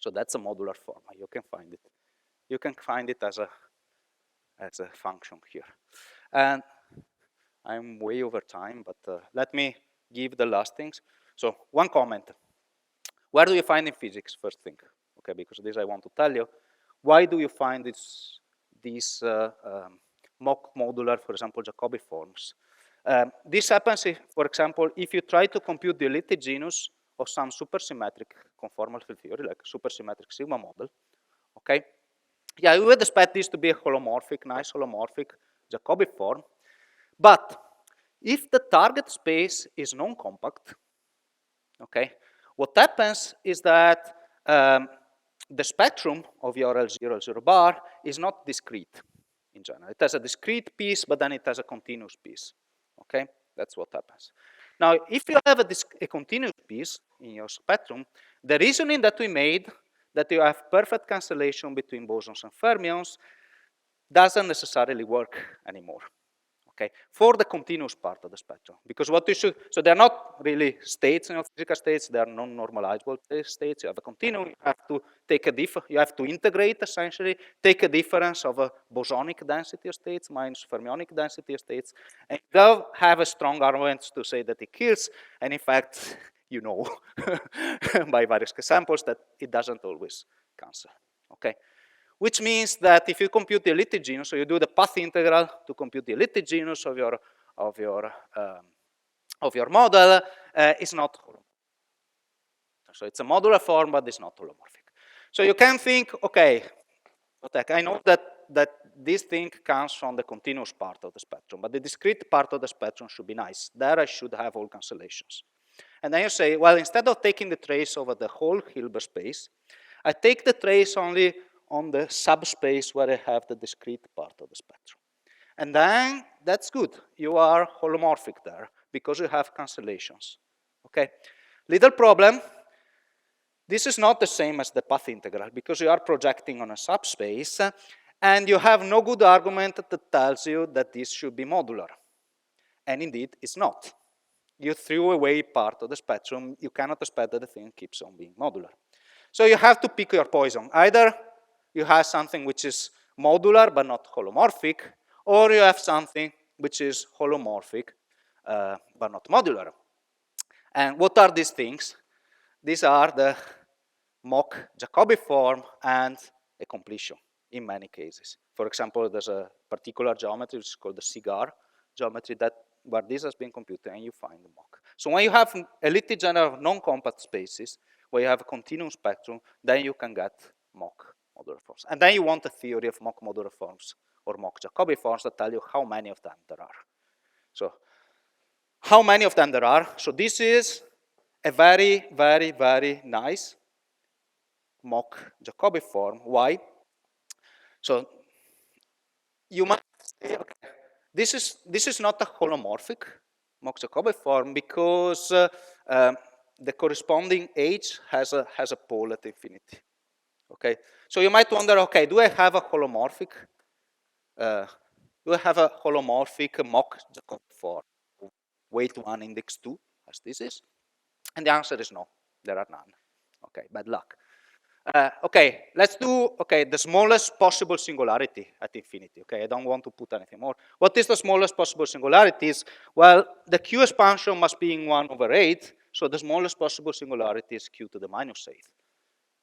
Speaker 1: So that's a modular form. You can find it. You can find it as a function here. And I'm way over time, but let me give the last things. So one comment. Where do you find in physics, first thing? Okay, because this I want to tell you. Why do you find these mock modular, for example, Jacobi forms? This happens, if, for example, if you try to compute the elliptic genus of some supersymmetric conformal field theory, like supersymmetric sigma model, okay? Yeah, you would expect this to be a holomorphic, nice holomorphic Jacobi form. But if the target space is non-compact, okay, what happens is that the spectrum of your L0, L0 bar is not discrete in general. It has a discrete piece, but then it has a continuous piece, okay? That's what happens. Now, if you have a continuous piece in your spectrum, the reasoning that we made, that you have perfect cancellation between bosons and fermions, doesn't necessarily work anymore. Okay, for the continuous part of the spectrum, because what you should, so they're not really states, physical states, they are non-normalizable states. You have a continuum, you have to take a you have to integrate essentially, take a difference of a bosonic density of states minus fermionic density of states, and they'll have a strong argument to say that it kills, and in fact, you know, by various samples that it doesn't always cancel, okay? Which means that if you compute the elliptic genus, so you do the path integral to compute the elliptic genus of your model, it's not holomorphic. So it's a modular form, but it's not holomorphic. So you can think, okay, I know that this thing comes from the continuous part of the spectrum, but the discrete part of the spectrum should be nice. There I should have all cancellations. And then you say, well, instead of taking the trace over the whole Hilbert space, I take the trace only on the subspace where I have the discrete part of the spectrum. And then that's good. You are holomorphic there because you have cancellations. Okay. Little problem. This is not the same as the path integral because you are projecting on a subspace and you have no good argument that tells you that this should be modular. And indeed, it's not. You threw away part of the spectrum. You cannot expect that the thing keeps on being modular. So you have to pick your poison. Either you have something which is modular but not holomorphic, or you have something which is holomorphic but not modular. And what are these things? These are the mock Jacobi form and a completion in many cases. For example, there's a particular geometry which is called the cigar geometry where this has been computed and you find the mock. So when you have elliptic general non-compact spaces where you have a continuum spectrum, then you can get mock modular forms. And then you want a theory of mock modular forms or mock Jacobi forms that tell you how many of them there are. So how many of them there are? So this is a very, very, very nice mock Jacobi form. Why? So you might say, okay, this is not a holomorphic mock Jacobi form because the corresponding H has a pole at infinity. Okay, so you might wonder, okay, do I have a holomorphic mock Jacobi form, weight 1, index 2, as this is? And the answer is no, there are none. Okay, bad luck. Okay, let's do, the smallest possible singularity at infinity. Okay, I don't want to put anything more. What is the smallest possible singularities? Well, the Q expansion must be in 1 over 8, so the smallest possible singularity is Q to the minus 8.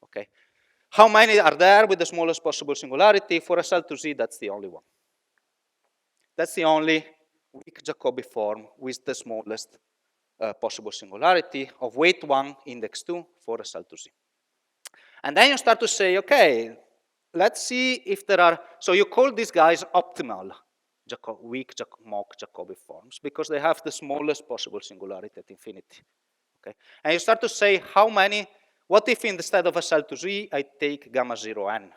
Speaker 1: Okay, how many are there with the smallest possible singularity? For a cell to Z, that's the only one. That's the only weak Jacobi form with the smallest possible singularity of weight 1, index 2 for a cell to Z. And then you start to say, okay, let's see if there are, so you call these guys optimal weak mock Jacobi forms because they have the smallest possible singularity at infinity. Okay, and you start to say how many, what if instead of a cell to Z, I take gamma 0 n,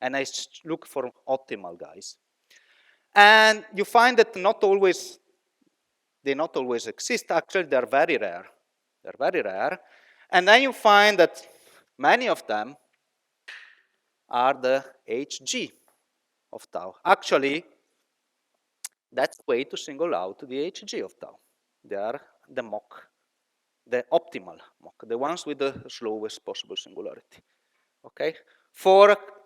Speaker 1: and I look for optimal guys. And you find that they not always exist. Actually, they're very rare. They're very rare. And then you find that many of them are the Hg of tau. Actually, that's a way to single out the Hg of tau. They are the mock, the optimal mock, the ones with the slowest possible singularity. Okay?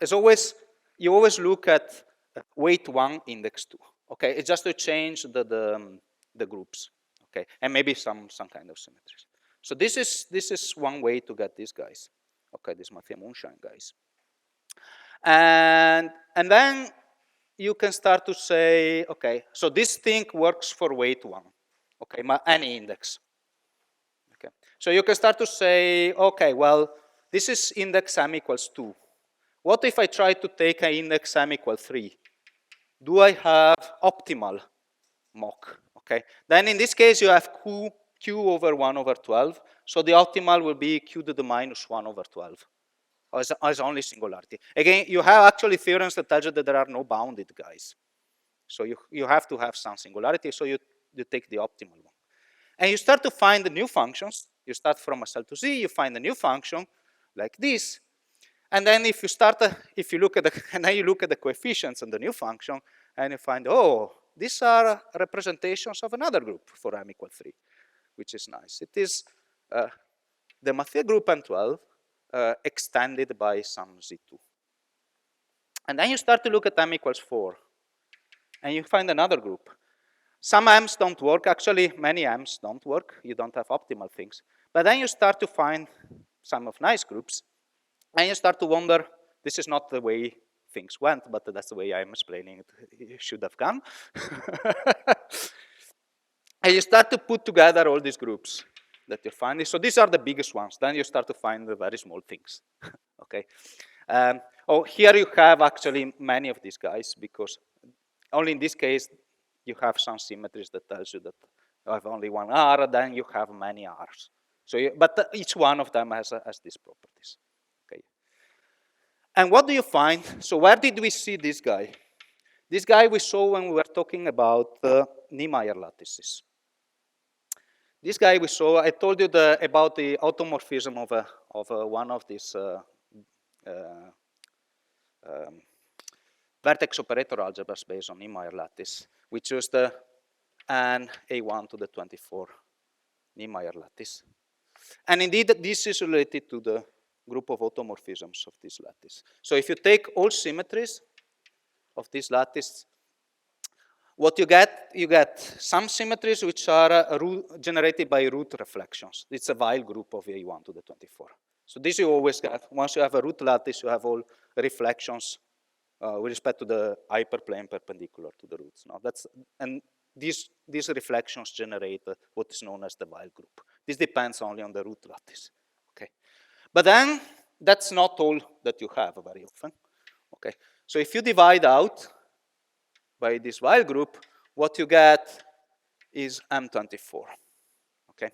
Speaker 1: As always, you always look at weight 1, index 2. Okay? It's just to change the groups. Okay? And maybe some kind of symmetries. So this is one way to get these guys. Okay, this might be a Moonshine, guys. And then you can start to say, okay, so this thing works for weight 1. Okay, any index. Okay, so you can start to say, okay, well, this is index m equals 2. What if I try to take an index m equals 3? Do I have optimal mock? Okay, then in this case you have q over 1 over 12. So the optimal will be q to the minus 1 over 12 as only singularity. Again, you have actually theorems that tell you that there are no bounded guys. So you have to have some singularity, so you take the optimal one. And you start to find the new functions. You start from a cell to Z, you find a new function like this. And then if you start, if you look at the, and then you look at the coefficients in the new function, and you find, oh, these are representations of another group for m equal 3, which is nice. It is the Mathieu group M12 extended by some Z2. And then you start to look at m equals 4, and you find another group. Some m's don't work. Actually, many m's don't work. You don't have optimal things. But then you start to find some of nice groups, and you start to wonder, this is not the way things went, but that's the way I'm explaining it. It should have gone. And you start to put together all these groups that you're finding. So these are the biggest ones. Then you start to find the very small things. Okay. Oh, here you have actually many of these guys, because only in this case you have some symmetries that tells you that you have only one R, then you have many R's. So, but each one of them has these properties. Okay. And what do you find? So where did we see this guy? This guy we saw when we were talking about Niemeyer lattices. This guy we saw, I told you about the automorphism of one of these vertex operator algebras based on Niemeyer lattice, which is the n a1 to the 24 Niemeyer lattice. And indeed, this is related to the group of automorphisms of this lattice. So if you take all symmetries of this lattice, what you get some symmetries which are generated by root reflections. It's a Weil group of A1 to the 24. So this you always get. Once you have a root lattice, you have all reflections with respect to the hyperplane perpendicular to the roots. Now and these reflections generate what is known as the Weil group. This depends only on the root lattice. Okay, but then that's not all that you have very often. Okay, so if you divide out by this Weil group, what you get is M24. Okay.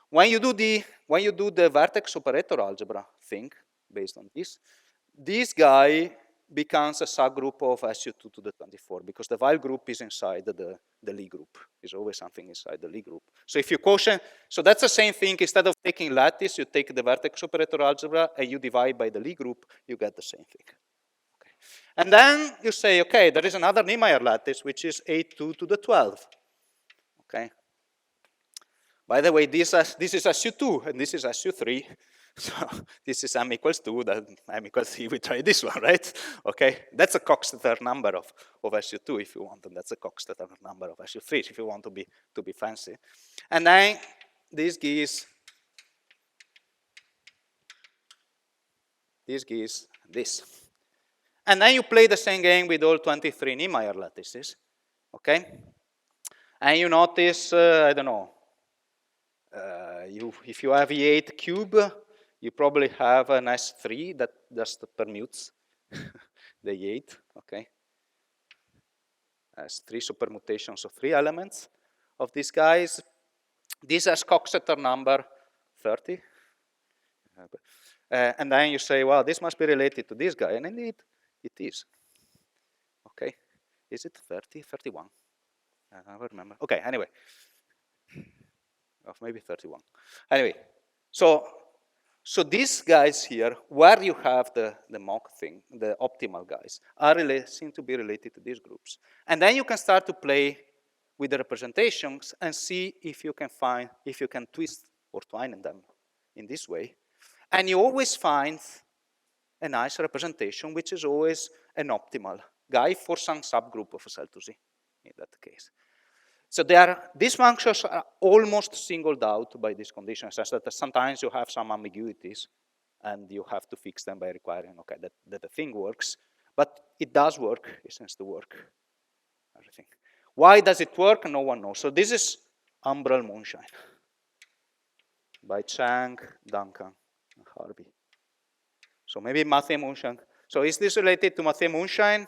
Speaker 1: When you do the vertex operator algebra thing based on this guy becomes a subgroup of SU2 to the 24, because the Weil group is inside the Lie group. There's always something inside the Lie group. So if you quotient, so that's the same thing. Instead of taking lattice, you take the vertex operator algebra and you divide by the Lie group, you get the same thing. And then you say, okay, there is another Niemeyer lattice, which is A2 to the 12. Okay. By the way, this is SU2, and this is SU3. So this is m equals 2, then m equals 3, we try this one, right? Okay, that's a Coxeter number of SU2 if you want, and that's a Coxeter number of SU3 if you want to be fancy. And then this gives this. And then you play the same game with all 23 Niemeyer lattices, okay? And you notice, I don't know, if you have E8 cube, you probably have an S3 that just permutes the E8, okay? S3, so permutations of 3 elements of these guys. This has Coxeter number 30. And then you say, well, this must be related to this guy, and indeed, it is. Okay, is it 30, 31? I don't remember. Okay, anyway, maybe 31. Anyway, so these guys here, where you have the mock thing, the optimal guys, seem to be related to these groups. And then you can start to play with the representations and see if you can twist or twine them in this way. And you always find a nice representation, which is always an optimal guy for some subgroup of SL2Z in that case. So these functions are almost singled out by this condition, such that sometimes you have some ambiguities and you have to fix them by requiring, okay, that the thing works. But it does work, it seems to work, everything. Why does it work? No one knows. So this is Umbral Moonshine by Chang, Duncan, and Harvey. So maybe Mathieu Moonshine. So is this related to Mathieu Moonshine?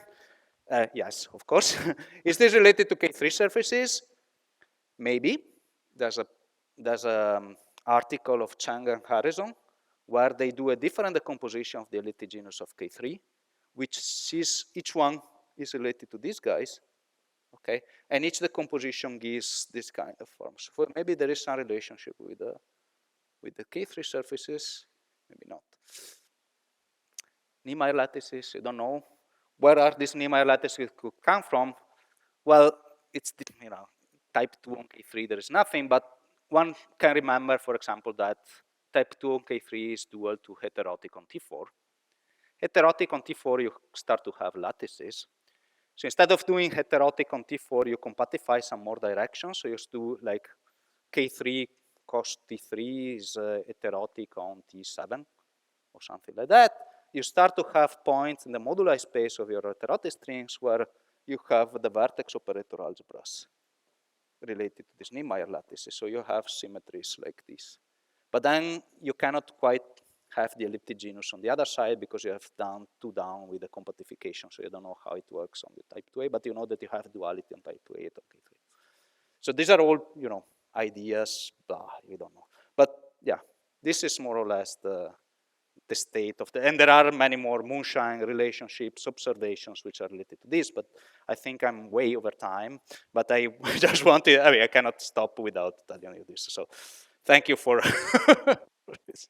Speaker 1: Yes, of course. Is this related to K3 surfaces? Maybe. There's an article of Chang and Harrison where they do a different decomposition of the Elite genus of K3, which sees each one is related to these guys, okay? And each decomposition gives this kind of forms. So maybe there is some relationship with the K3 surfaces, maybe not. Niemeyer lattices, you don't know. Where are these Niemeyer lattices could come from? Well, it's, type 2 on K3, there is nothing, but one can remember, for example, that type 2 on K3 is dual to heterotic on T4. Heterotic on T4, you start to have lattices. So instead of doing heterotic on T4, you compactify some more directions. So you just do like K3 cos T3 is heterotic on T7 or something like that. You start to have points in the moduli space of your heterotic strings where you have the vertex operator algebras related to these Niemeyer lattices. So you have symmetries like this. But then you cannot quite have the elliptic genus on the other side because you have done 2 down with the compactification. So you don't know how it works on the type 2a, but you know that you have duality on type 2a and K3. So these are all, ideas, blah, you don't know. But yeah, this is more or less the state of the, and there are many more Moonshine relationships, observations which are related to this, but I think I'm way over time, but I just wanted, I cannot stop without telling you this. So thank you for this.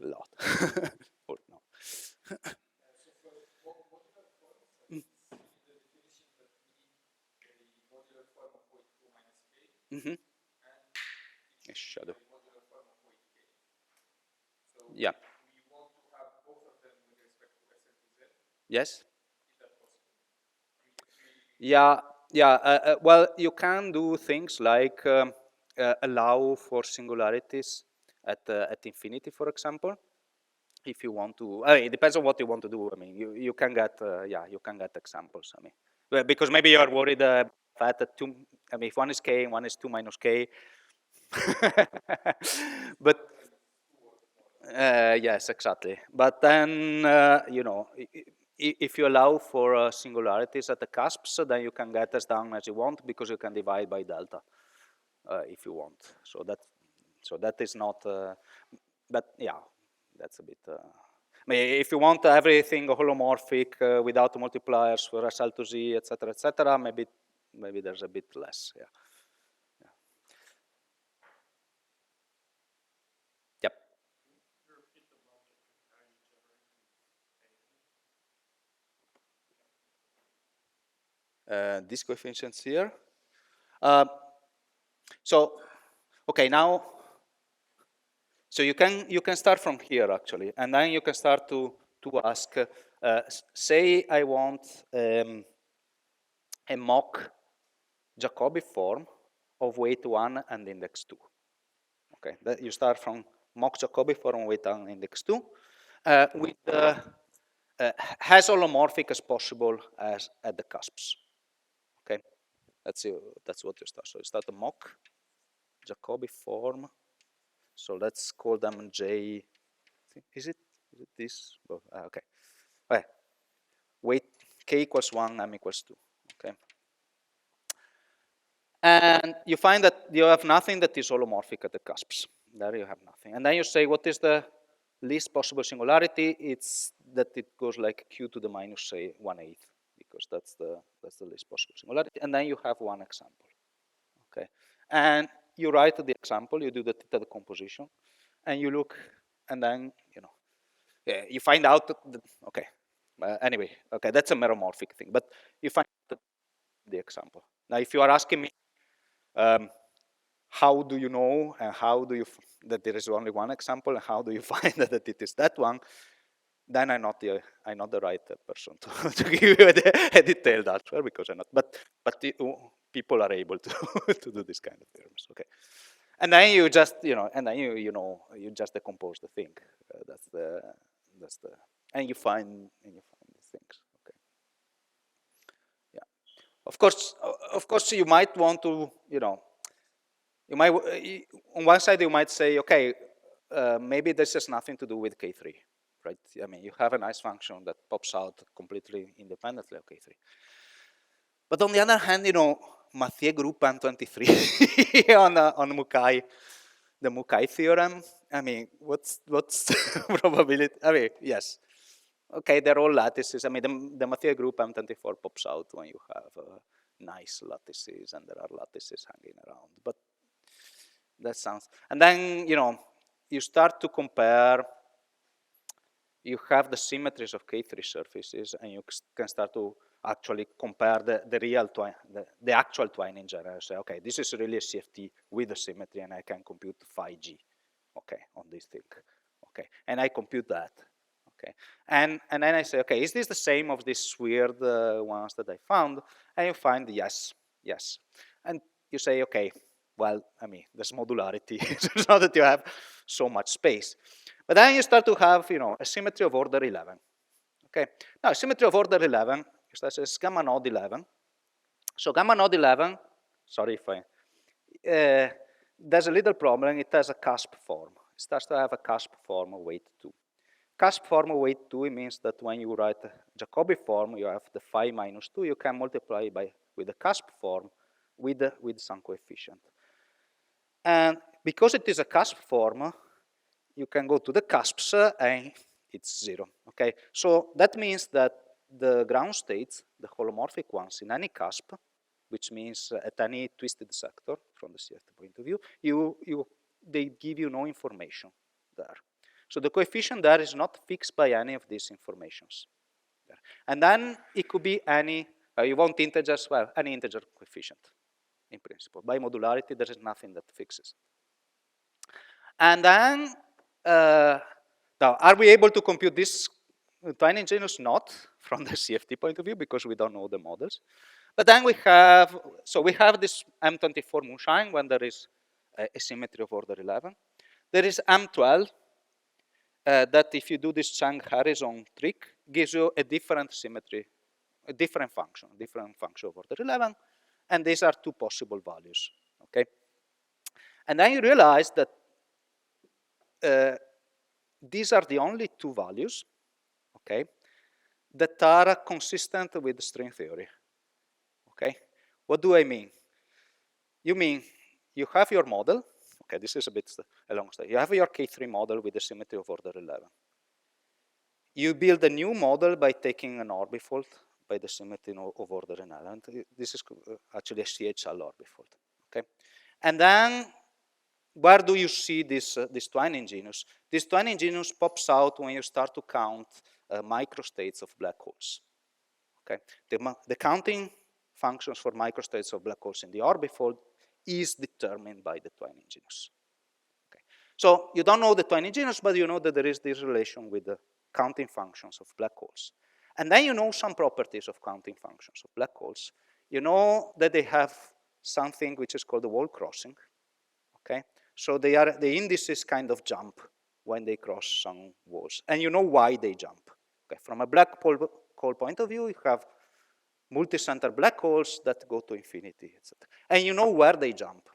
Speaker 1: A lot. Or no. Mm-hmm. A shadow. Yeah. Yes. Yeah, yeah. Well, you can do things like allow for singularities at infinity, for example. If you want to, it depends on what you want to do. I mean, you can get, you can get examples. I mean, well, because maybe you are worried that two. I mean, if one is k and one is 2 minus k. But yes, exactly. But then, if you allow for singularities at the cusps, then you can get as down as you want because you can divide by delta if you want. So that is not. But yeah, that's a bit. I mean, if you want everything holomorphic without multipliers for SL to Z, etc., maybe there's a bit less. Yeah. Yep. These coefficients here. So, okay, now, so you can start from here actually, and then you can start to ask. Say I want a mock Jacobi form of weight 1 and index 2. Okay, that you start from mock Jacobi form weight 1 and index 2 with as holomorphic as possible as at the cusps. Okay, that's what you start. So you start a mock Jacobi form. So let's call them J. Is it this? Oh, okay. Okay. Weight k equals 1, m equals 2. Okay. And you find that you have nothing that is holomorphic at the cusps. There you have nothing. And then you say, what is the least possible singularity? It's that it goes like q to the minus, say, 1/8, because that's the least possible singularity. And then you have one example. Okay. And you write the example, you do the theta decomposition, and you look, and then, you find out that, okay. Anyway, okay, that's a meromorphic thing, but you find the example. Now, if you are asking me, how do you know and how do you that there is only one example and how do you find that it is that one? Then I'm not the right person to give you a detailed answer because I'm not. But people are able to to do this kind of theorems. Okay, and then you just and then you just decompose the thing. That's the and you find the things. Okay. Yeah. Of course, you might want to you might on one side you might say, okay, maybe this has nothing to do with K3, right? I mean, you have a nice function that pops out completely independently of K3. But on the other hand, Mathieu group M23 on Mukai, the Mukai theorem. I mean, what's the probability? I mean, yes. Okay, they're all lattices. I mean, the material group M24 pops out when you have nice lattices, and there are lattices hanging around. But that sounds, and then, you start to compare. You have the symmetries of K3 surfaces, and you can start to actually compare the real twine, the actual twine in general. Say, okay, this is really a CFT with a symmetry, and I can compute phi g, okay, on this thing, okay, and I compute that, okay, and then I say, okay, is this the same of these weird ones that I found? And you find yes, and you say, okay, well, I mean, there's modularity. It's not that you have so much space. But then you start to have, a symmetry of order 11. Okay. Now, symmetry of order 11 is gamma node 11. So gamma node 11, sorry if I, there's a little problem. It has a cusp form. It starts to have a cusp form of weight 2. Cusp form of weight 2, it means that when you write a Jacobi form, you have the phi minus 2. You can multiply with the cusp form with some coefficient. And because it is a cusp form, you can go to the cusps and it's 0, okay? So that means that the ground states, the holomorphic ones in any cusp, which means at any twisted sector from the CFT point of view, they give you no information there. So the coefficient there is not fixed by any of these informations. There. And then it could be any, you want integers, well, any integer coefficient in principle. By modularity, there is nothing that fixes. And then, now, are we able to compute this twine genus? Not from the CFT point of view, because we don't know the models. But then we have, we have this M24 Moonshine when there is a symmetry of order 11. There is M12 that if you do this Chang-Harrison trick, gives you a different symmetry, a different function of order 11. And these are two possible values, okay? And then you realize that these are the only two values, okay, that are consistent with string theory, okay? What do I mean? You mean you have your model, okay, this is a bit a long story. You have your K3 model with a symmetry of order 11. You build a new model by taking an orbifold by the symmetry of order 11. This is actually a CHL orbifold, okay? And then where do you see this twine genus? This twine genus pops out when you start to count microstates of black holes. Okay, the counting functions for microstates of black holes in the orbifold is determined by the twine genus. Okay, so you don't know the twine genus, but you know that there is this relation with the counting functions of black holes, and then you know some properties of counting functions of black holes. You know that they have something which is called the wall crossing. Okay. So the indices kind of jump when they cross some walls. And you know why they jump. Okay. From a black hole point of view, you have multi-center black holes that go to infinity, etc. And you know where they jump.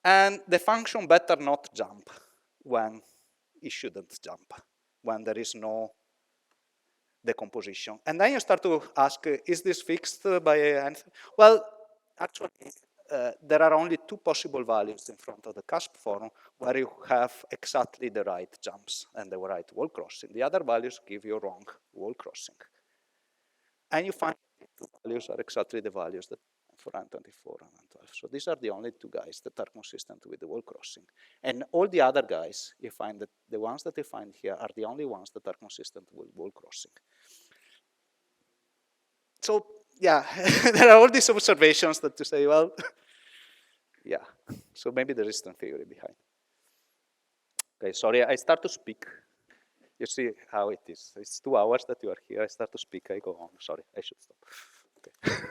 Speaker 1: And the function better not jump when it shouldn't jump, when there is no decomposition. And then you start to ask, is this fixed by anything? Well, actually, there are only two possible values in front of the cusp form where you have exactly the right jumps and the right wall crossing. The other values give you wrong wall crossing. And you find the two values are exactly the values that for M24 and M12. So these are the only two guys that are consistent with the wall crossing. And all the other guys, you find that the ones that you find here are the only ones that are consistent with wall crossing. So yeah, there are all these observations that you say, well, yeah, so maybe there is some theory behind. Okay, sorry, I start to speak. You see how it is. It's 2 hours that you are here. I start to speak, I go on. Sorry, I should stop. Okay.